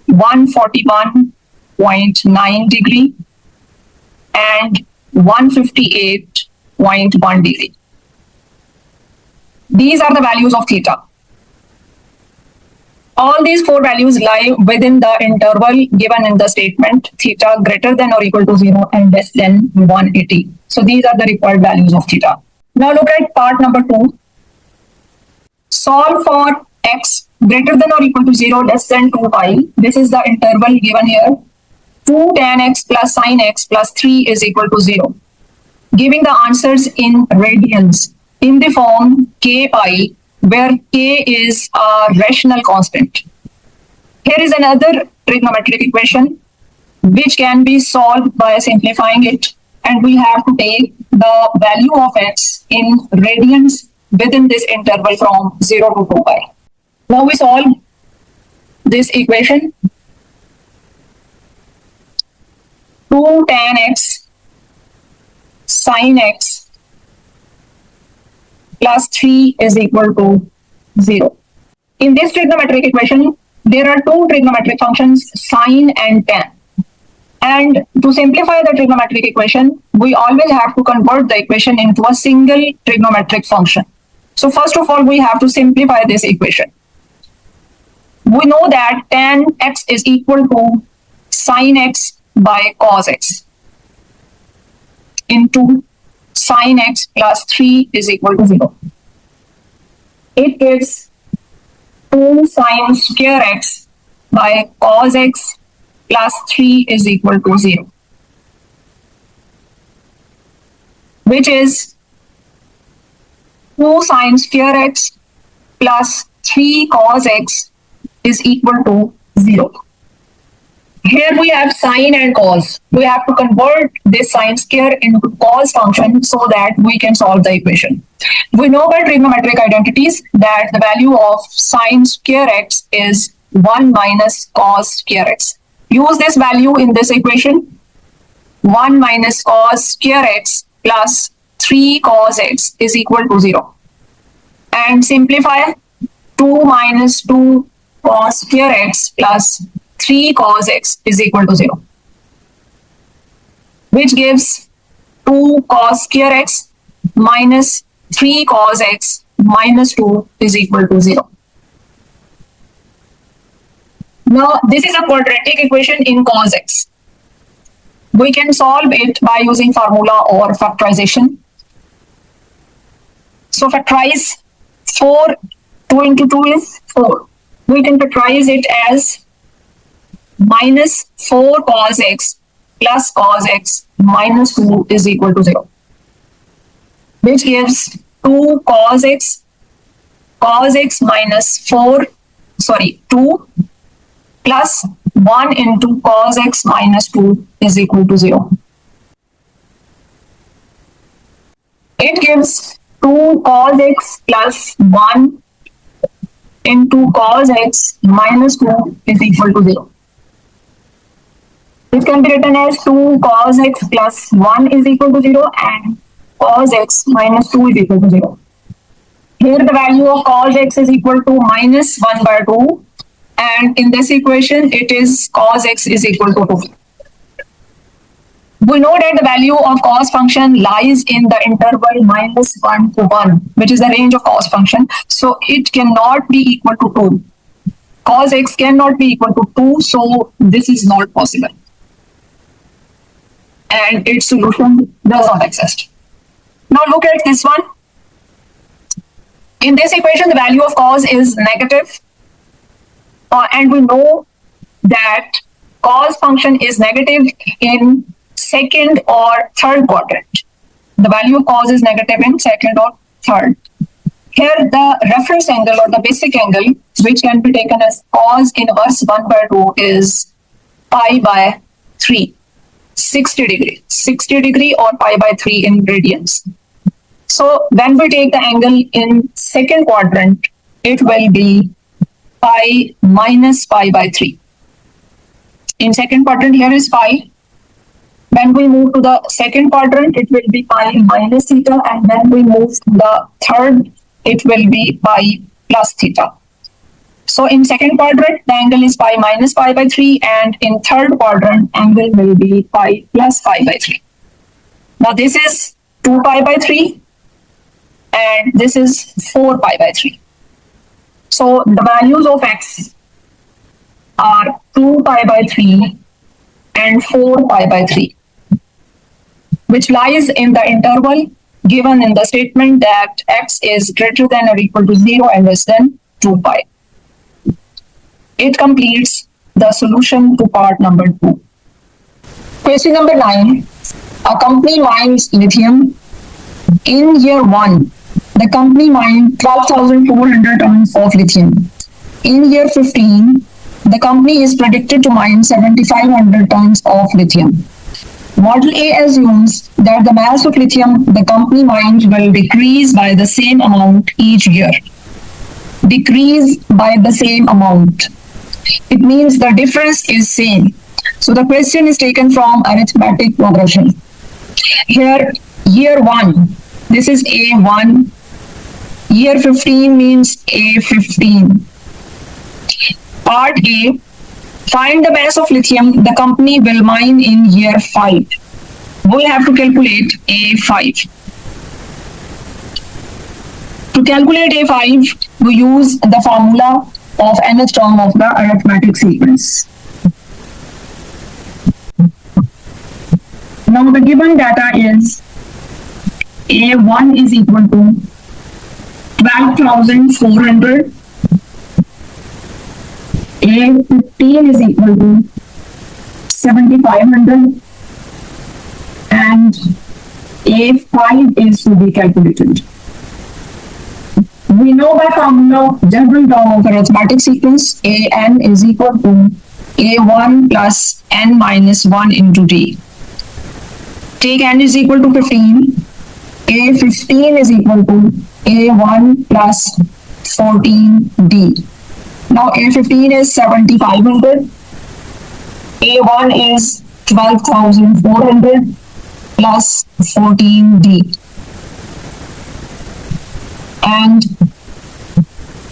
141.9 degree, and 158.1 degree. These are the values of theta. All these 4 values lie within the interval given in the statement, theta greater than or equal to 0 and less than 180. So these are the required values of theta. Now look at part number 2. Solve for x greater than or equal to 0 less than 2 pi. This is the interval given here. 2 tan x plus sin x plus 3 is equal to 0. Giving the answers in radians in the form k pi, where k is a rational constant. Here is another trigonometric equation which can be solved by simplifying it, and we have to take the value of x in radians within this interval from 0 to 2 pi. Now we solve this equation. 2 tan x sin x plus 3 is equal to 0. In this trigonometric equation, there are 2 trigonometric functions, sine and tan. And to simplify the trigonometric equation, we always have to convert the equation into a single trigonometric function. So first of all, we have to simplify this equation. We know that tan x is equal to sin x by cos x into sin x plus 3 is equal to 0. It gives 2 sin square x by cos x plus 3 is equal to 0, which is 2 sine square x plus 3 cos x is equal to 0. Here we have sine and cos. We have to convert this sine square into cos function so that we can solve the equation. We know by trigonometric identities that the value of sine square x is 1 minus cos square x. Use this value in this equation. 1 minus cos square x plus 3 cos x is equal to 0. And simplify. 2 minus 2 cos square x plus 3 cos x is equal to 0, which gives 2 cos square x minus 3 cos x minus 2 is equal to 0. Now, this is a quadratic equation in cos x. We can solve it by using formula or factorization. So, factorize 4, 2 into 2 is 4. We can factorize it as minus 4 cos x plus cos x minus 2 is equal to 0, which gives 2 cos x minus 2 plus 1 into cos x minus 2 is equal to 0. It gives 2 cos x plus 1 into cos x minus 2 is equal to 0. It can be written as 2 cos x plus 1 is equal to 0 and cos x minus 2 is equal to 0. Here the value of cos x is equal to minus 1 by 2, and in this equation it is cos x is equal to 2. We know that the value of cos function lies in the interval minus 1 to 1, which is the range of cos function. So it cannot be equal to 2. Cos x cannot be equal to 2, so this is not possible. And its solution does not exist. Now look at this one. In this equation, the value of cos is negative. And we know that cos function is negative in second or third quadrant. The value of cos is negative in second or third. Here the reference angle or the basic angle, which can be taken as cos inverse 1 by 2, is pi by 3. 60 degree or pi by 3 in radians. So when we take the angle in second quadrant, it will be pi minus pi by 3. In second quadrant, here is pi. When we move to the second quadrant, it will be pi minus theta, and when we move to the third, it will be pi plus theta. So in second quadrant, the angle is pi minus pi by 3, and in third quadrant, angle will be pi plus pi by 3. Now this is 2 pi by 3, and this is 4 pi by 3. So the values of x are 2 pi by 3 and 4 pi by 3, which lies in the interval given in the statement that x is greater than or equal to 0 and less than 2 pi. It completes the solution to part number 2. Question number 9. A company mines lithium. In year 1, the company mined 12,400 tons of lithium. In year 15, the company is predicted to mine 7,500 tons of lithium. Model A assumes that the mass of lithium the company mines will decrease by the same amount each year. Decrease by the same amount. It means the difference is same. So the question is taken from arithmetic progression. Here, year 1, this is A1. Year 15 means A15. Part A, find the mass of lithium the company will mine in year 5. We have to calculate A5. To calculate A5, we use the formula of nth term of the arithmetic sequence. Now the given data is A1 is equal to 12,400. A15 is equal to 7500 and A5 is to be calculated. We know by formula of general term of arithmetic sequence an is equal to a1 plus n minus 1 into d. Take n is equal to 15. A15 is equal to a1 plus 14d. Now A15 is 7500. A1 is 12,400 plus 14d. And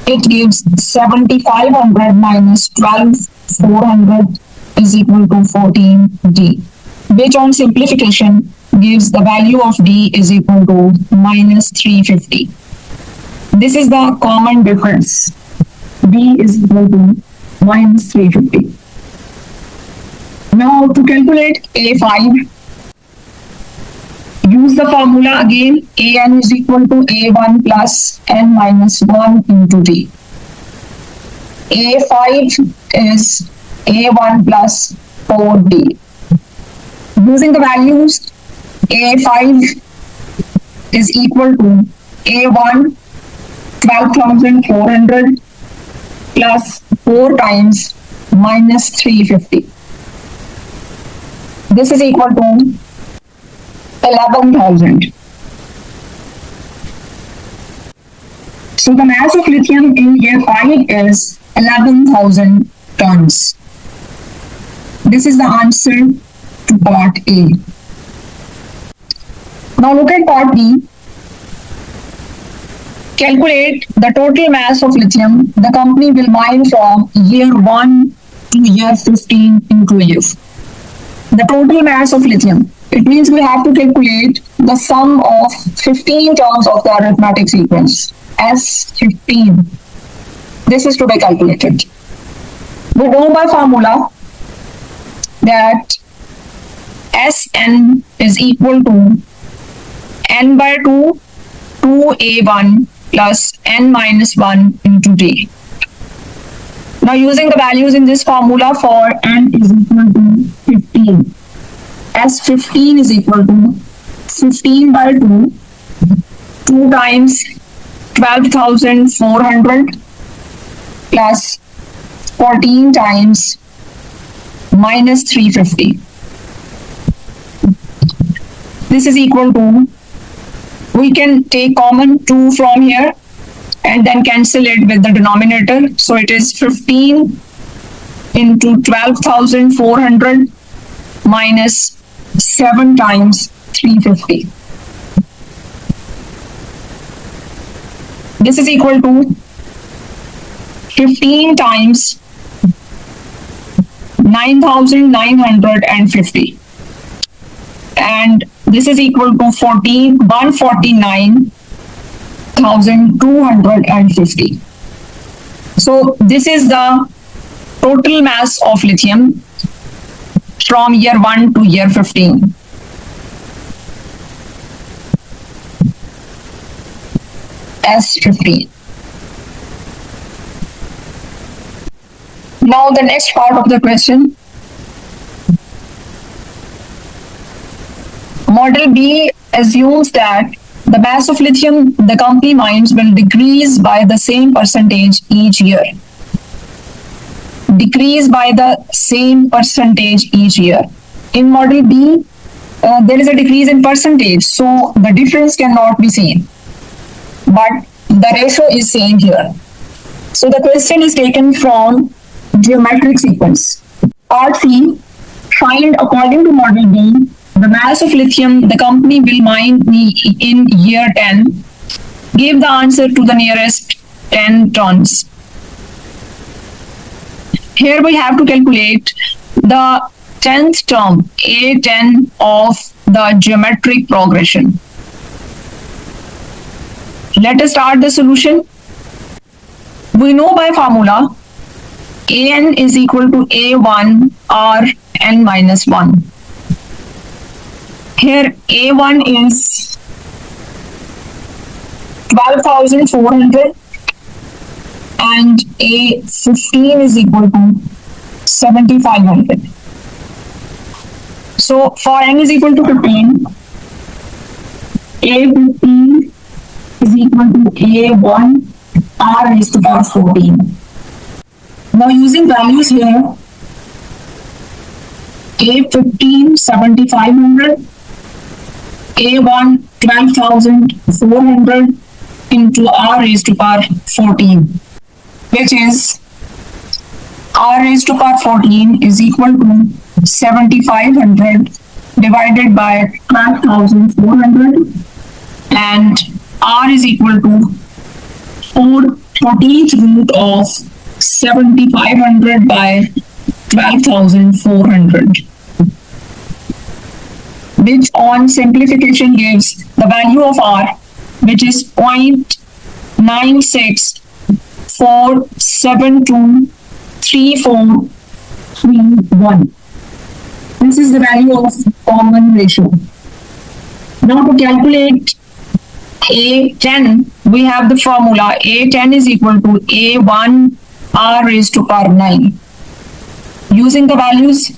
it gives 7500 minus 12,400 is equal to 14d, which on simplification gives the value of d is equal to minus 350. This is the common difference. d is equal to minus 350. Now to calculate A5, use the formula again. An is equal to a1 plus n minus 1 into d. A5 is a1 plus 4d. Using the values, A5 is equal to A1 12,400 plus 4 times minus 350. This is equal to 11,000. So the mass of lithium in year 5 is 11,000 tons. This is the answer to part A. Now look at part B. Calculate the total mass of lithium the company will mine from year 1 to year 15 in 2 years. The total mass of lithium. It means we have to calculate the sum of 15 terms of the arithmetic sequence. S15. This is to be calculated. We know by formula that Sn is equal to n by 2, 2a1 plus n minus 1 into d. Now using the values in this formula for n is equal to 15. S15 is equal to 15 by 2, 2 times 12,400 plus 14 times minus 350. This is equal to, we can take common 2 from here and then cancel it with the denominator. So it is 15 into 12,400 minus 7 times 350. This is equal to 15 times 9,950. And this is equal to 149,250. So this is the total mass of lithium from year 1 to year 15. S15. Now the next part of the question. Model B assumes that the mass of lithium the company mines will decrease by the same percentage each year. Decrease by the same percentage each year. In model B, there is a decrease in percentage, so the difference cannot be seen. But the ratio is same here. So the question is taken from geometric sequence. Part C, find according to model B, the mass of lithium the company will mine in year 10. Give the answer to the nearest 10 tons. Here we have to calculate the 10th term, A10 of the geometric progression. Let us start the solution. We know by formula An is equal to A1 or n minus 1. Here A1 is 12,400 and A15 is equal to 7,500. So for n is equal to 15, A15 is equal to A1 R raised to power 14. Now using values here, A15 7500, A1 12,400 into R raised to power 14, which is R raised to power 14 is equal to 7500 divided by 12,400, and R is equal to 14th root of 7500 by 12,400, which on simplification gives the value of R, which is 0.964723431. This is the value of common ratio. Now to calculate A10, we have the formula A10 is equal to A1 R raised to power 9. Using the values,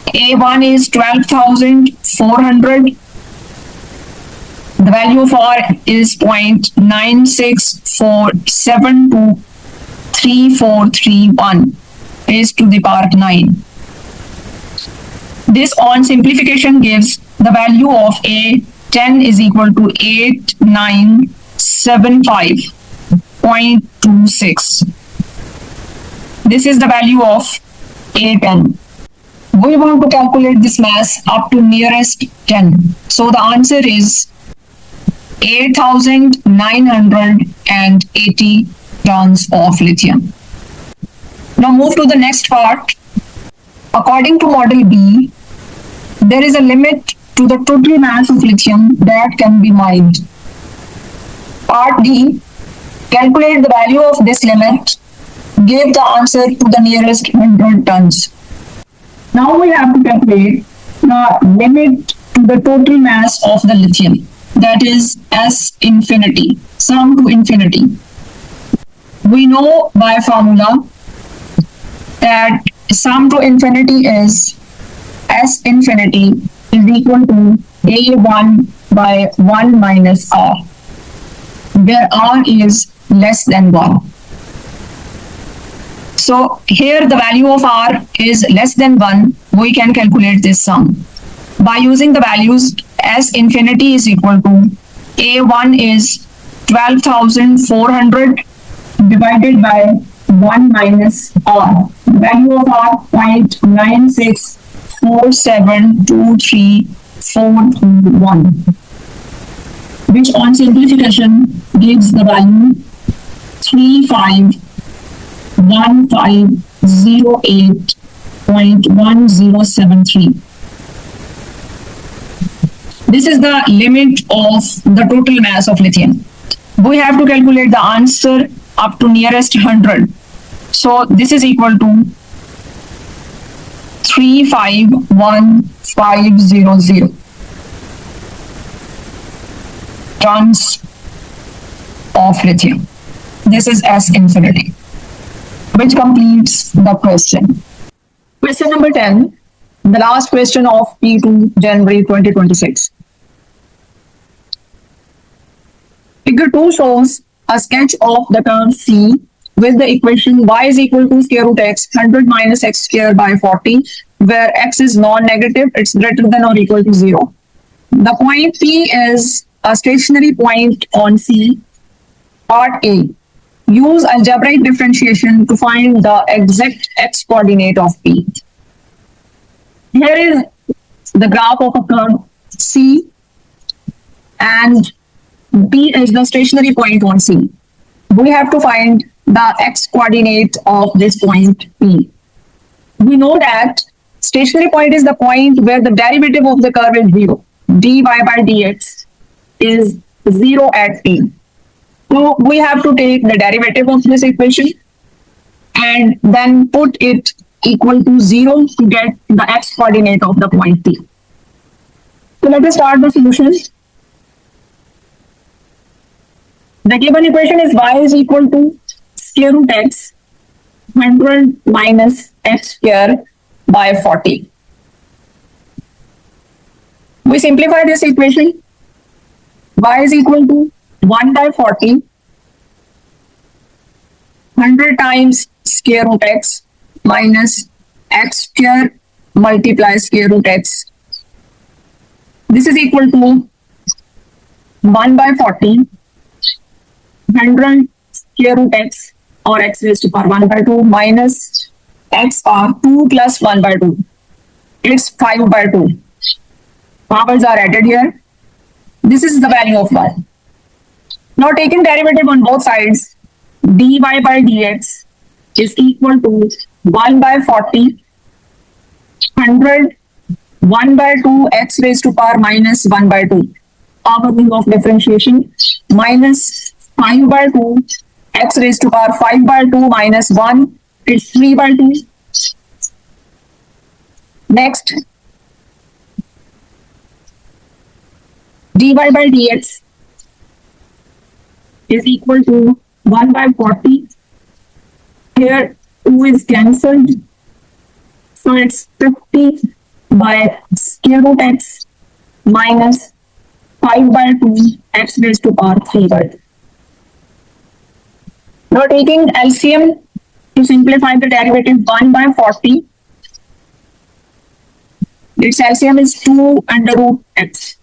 A1 is 12,400. The value of R is 0.964723431 raised to the power 9. This on simplification gives the value of A10 is equal to 8975.26. This is the value of A10. We want to calculate this mass up to nearest 10. So the answer is 8,980 tons of lithium. Now move to the next part. According to model B, there is a limit to the total mass of lithium that can be mined. Part D, calculate the value of this limit, give the answer to the nearest 100 tons. Now we have to calculate the limit to the total mass of the lithium, that is S infinity, sum to infinity. We know by formula that sum to infinity is S infinity is equal to A1 by 1 minus R, where R is less than 1. So here the value of R is less than 1, we can calculate this sum. By using the values, S infinity is equal to A1 is 12,400 divided by 1 minus R. The value of R 0.964723431, which on simplification gives the value 351508.1073. This is the limit of the total mass of lithium. We have to calculate the answer up to nearest 100. So this is equal to 351,500 tons of lithium. This is S infinity, which completes the question. Question number 10, the last question of P2 January 2026. Figure 2 shows a sketch of the curve C with the equation y is equal to square root x 100 minus x squared by 40, where x is non-negative, it's greater than or equal to 0. The point P is a stationary point on C. Part A. Use algebraic differentiation to find the exact x coordinate of P. Here is the graph of a curve C, and P is the stationary point on C. We have to find the x coordinate of this point P. We know that stationary point is the point where the derivative of the curve is 0. dy by dx is 0 at P. So we have to take the derivative of this equation and then put it equal to 0 to get the x coordinate of the point P. So let us start the solution. The given equation is y is equal to square root x 100 minus x square by 40. We simplify this equation. Y is equal to 1 by 40, 100 times square root x minus x square multiply square root x. This is equal to 1 by 40, 100 square root x or x raised to power 1 by 2 minus x power 2 plus 1 by 2. It's 5 by 2. Powers are added here. This is the value of y. Now taking derivative on both sides, dy by dx is equal to 1 by 40, 100, 1 by 2 x raised to power minus 1 by 2. Our rule of differentiation minus 5 by 2 x raised to power 5 by 2 minus 1 is 3 by 2. Next, dy by dx is equal to 1 by 40. Here 2 is cancelled. So it's 50 by square root x minus 5 by 2 x raised to power 3 by 2. Now taking LCM to simplify the derivative 1 by 40. Its LCM is 2 under root x.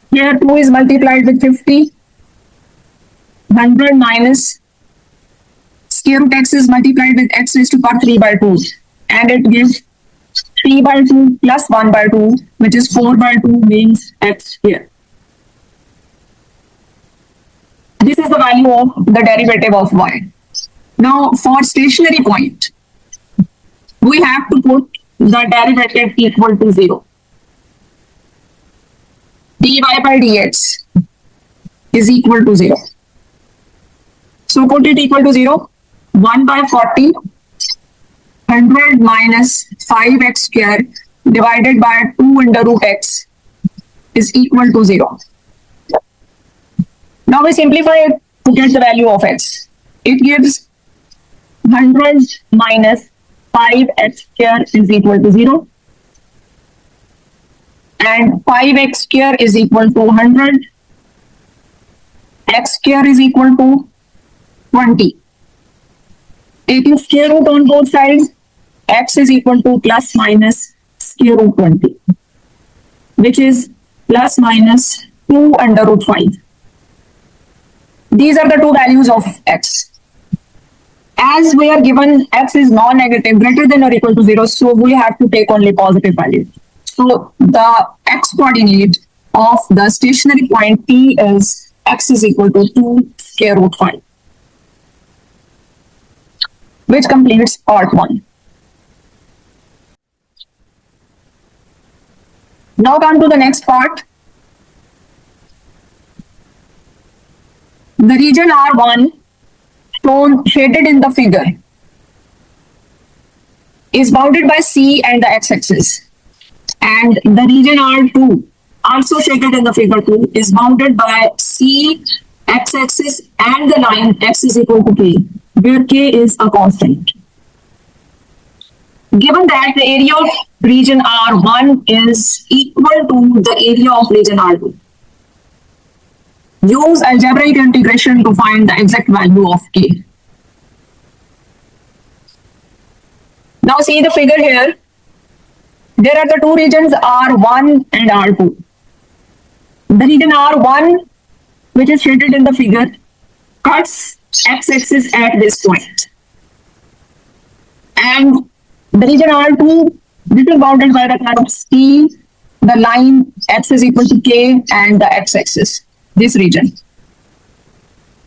Here 2 is multiplied with 50. 100 minus square root x is multiplied with x raised to power 3 by 2. And it gives 3 by 2 plus 1 by 2, which is 4 by 2 means x here. This is the value of the derivative of y. Now for stationary point, we have to put the derivative equal to 0. dy by dx is equal to 0. So put it equal to 0. 1 by 40, 100 minus 5x square divided by 2 under root x is equal to 0. Now we simplify it to get the value of x. It gives 100 minus 5x square is equal to 0. And 5x square is equal to 100. X square is equal to 20. Taking square root on both sides, x is equal to plus minus square root 20, which is plus minus 2 under root 5. These are the two values of x. As we are given x is non-negative, greater than or equal to 0, so we have to take only positive values. So the x coordinate of the stationary point P is x is equal to 2 square root 5, which completes part 1. Now come to the next part. The region R1 shown shaded in the figure is bounded by C and the x-axis, and the region R2 also shaded in the figure 2 is bounded by C, x-axis and the line x is equal to k, where k is a constant. Given that the area of region R1 is equal to the area of region R2, use algebraic integration to find the exact value of k. Now see the figure here. There are the two regions R1 and R2. The region R1, which is shaded in the figure, cuts x-axis at this point. And the region R2, this is bounded by the curve C, the line x is equal to k, and the x-axis, this region.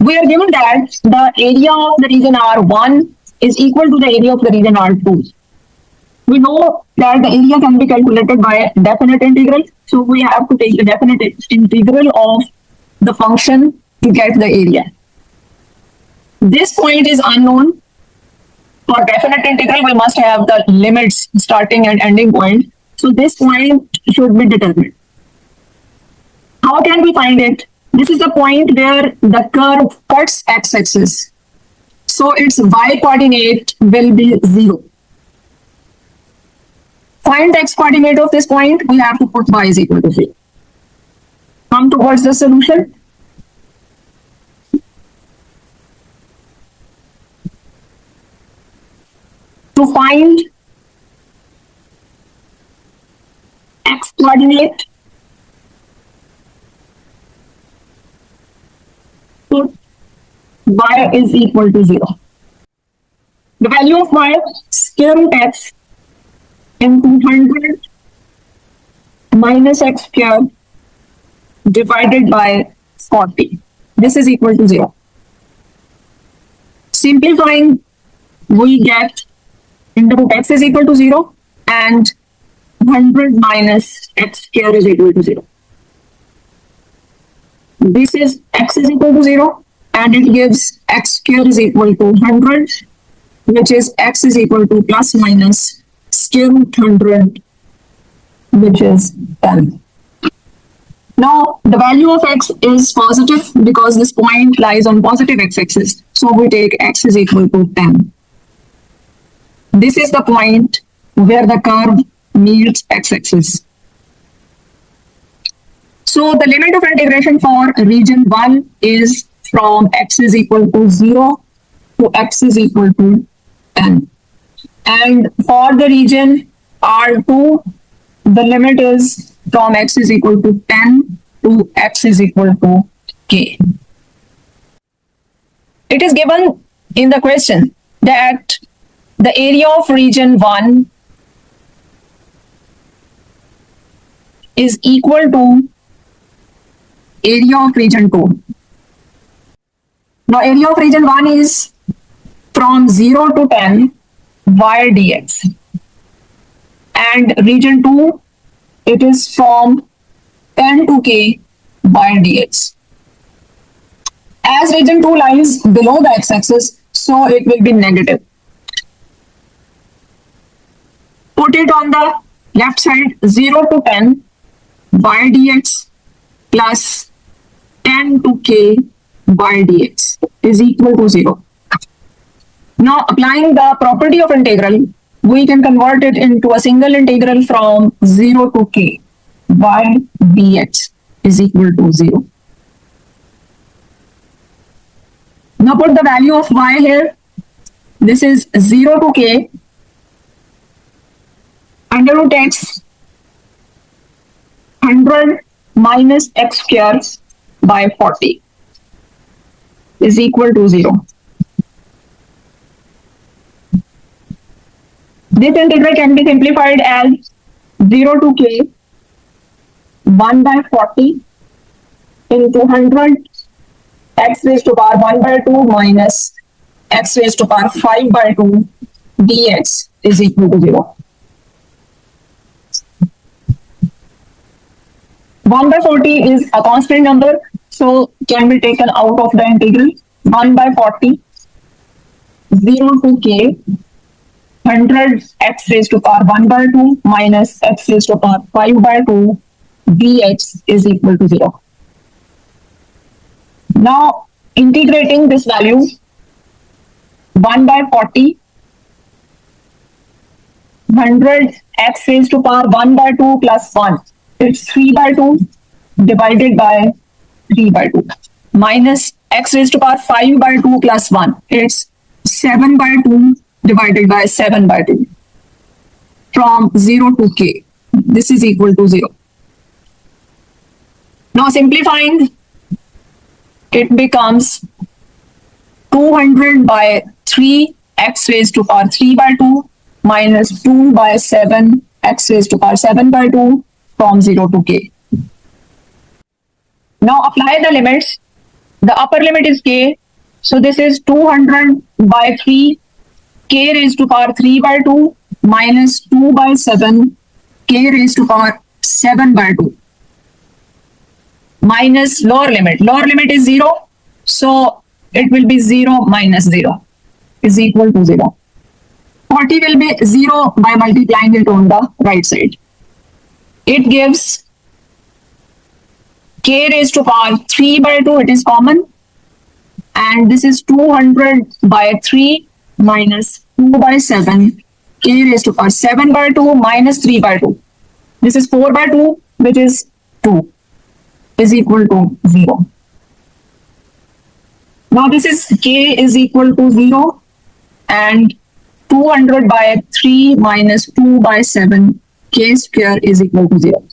We are given that the area of the region R1 is equal to the area of the region R2. We know that the area can be calculated by definite integral, so we have to take the definite integral of the function to get the area. This point is unknown. For definite integral, we must have the limits starting and ending point. So this point should be determined. How can we find it? This is the point where the curve cuts x-axis. So its y coordinate will be 0. find the x coordinate of this point, we have to put y is equal to 3. Come towards the solution. To find x coordinate, put y is equal to 0. The value of y, square root x into 100 minus x square divided by 40. This is equal to 0. Simplifying, we get into root x is equal to 0 and 100 minus x square is equal to 0. This is x is equal to 0 and it gives x square is equal to 100, which is x is equal to plus minus square root 100, which is 10. Now, the value of x is positive because this point lies on positive x-axis. So we take x is equal to 10. This is the point where the curve meets x-axis. So the limit of integration for region 1 is from x is equal to 0 to x is equal to 10. And for the region R2, the limit is from x is equal to 10 to x is equal to k. It is given in the question that the area of region 1 is equal to area of region 2. Now, area of region 1 is from 0 to 10 y dx. And region 2, it is from 10 to k by dx. As region 2 lies below the x-axis, so it will be negative. Put it on the left side, 0 to 10 by dx plus 10 to k by dx is equal to 0. Now, applying the property of integral, we can convert it into a single integral from 0 to k by dx is equal to 0. Now put the value of y here. This is 0 to k under root x 100 minus x square by 40 is equal to 0. This integral can be simplified as 0 to k 1 by 40 into 100 x raised to power 1 by 2 minus x raised to power 5 by 2 dx is equal to 0. 1 by 40 is a constant number, so can be taken out of the integral. 1 by 40, 0 to k, 100 x raised to power 1 by 2 minus x raised to power 5 by 2 dx is equal to 0. Now, integrating this value, 1 by 40, 100 x raised to power 1 by 2 plus 1, it's 3 by 2 divided by 3 by 2, minus x raised to power 5 by 2 plus 1, it's 7 by 2 divided by 7 by 2, from 0 to k. This is equal to 0. Now simplifying, it becomes 200 by 3 x raised to power 3 by 2 minus 2 by 7 x raised to power 7 by 2 from 0 to k. Now apply the limits. The upper limit is k. So this is 200 by 3 k raised to power 3 by 2 minus 2 by 7 k raised to power 7 by 2 minus lower limit. Lower limit is 0. So it will be 0 minus 0 is equal to 0. 40 will be 0 by multiplying it on the right side. It gives k raised to power 3 by 2, it is common. And this is 200 by 3 minus 2 by 7 k raised to power 7 by 2 minus 3 by 2. This is 4 by 2, which is 2, is equal to 0. Now this is k is equal to 0 and 200 by 3 minus 2 by 7, k square is equal to 0.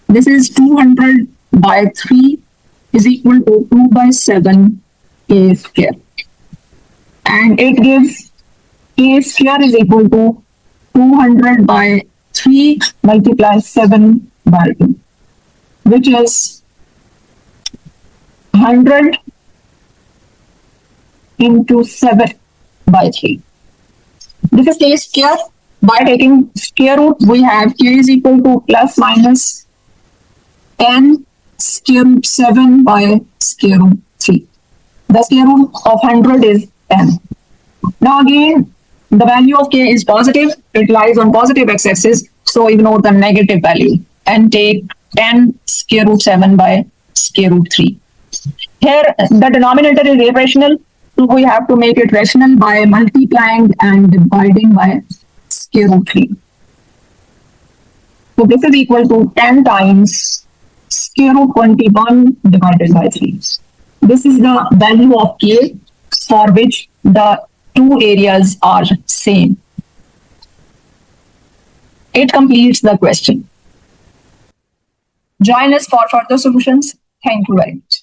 This is 200 by 3 is equal to 2 by 7 k square. And it gives k square is equal to 200 by 3 multiplied 7 by 2, which is 100 into 7 by 3. This is k square. By taking square root, we have k is equal to plus minus 10 square root 7 by square root 3. The square root of 100 is 10. Now again, the value of k is positive. It lies on positive x-axis, so ignore the negative value and take 10 square root 7 by square root 3. Here, the denominator is irrational, so we have to make it rational by multiplying and dividing by square root 3. So this is equal to 10 times square root 21 divided by 3. This is the value of k for which the two areas are same. It completes the question. Join us for further solutions. Thank you very much.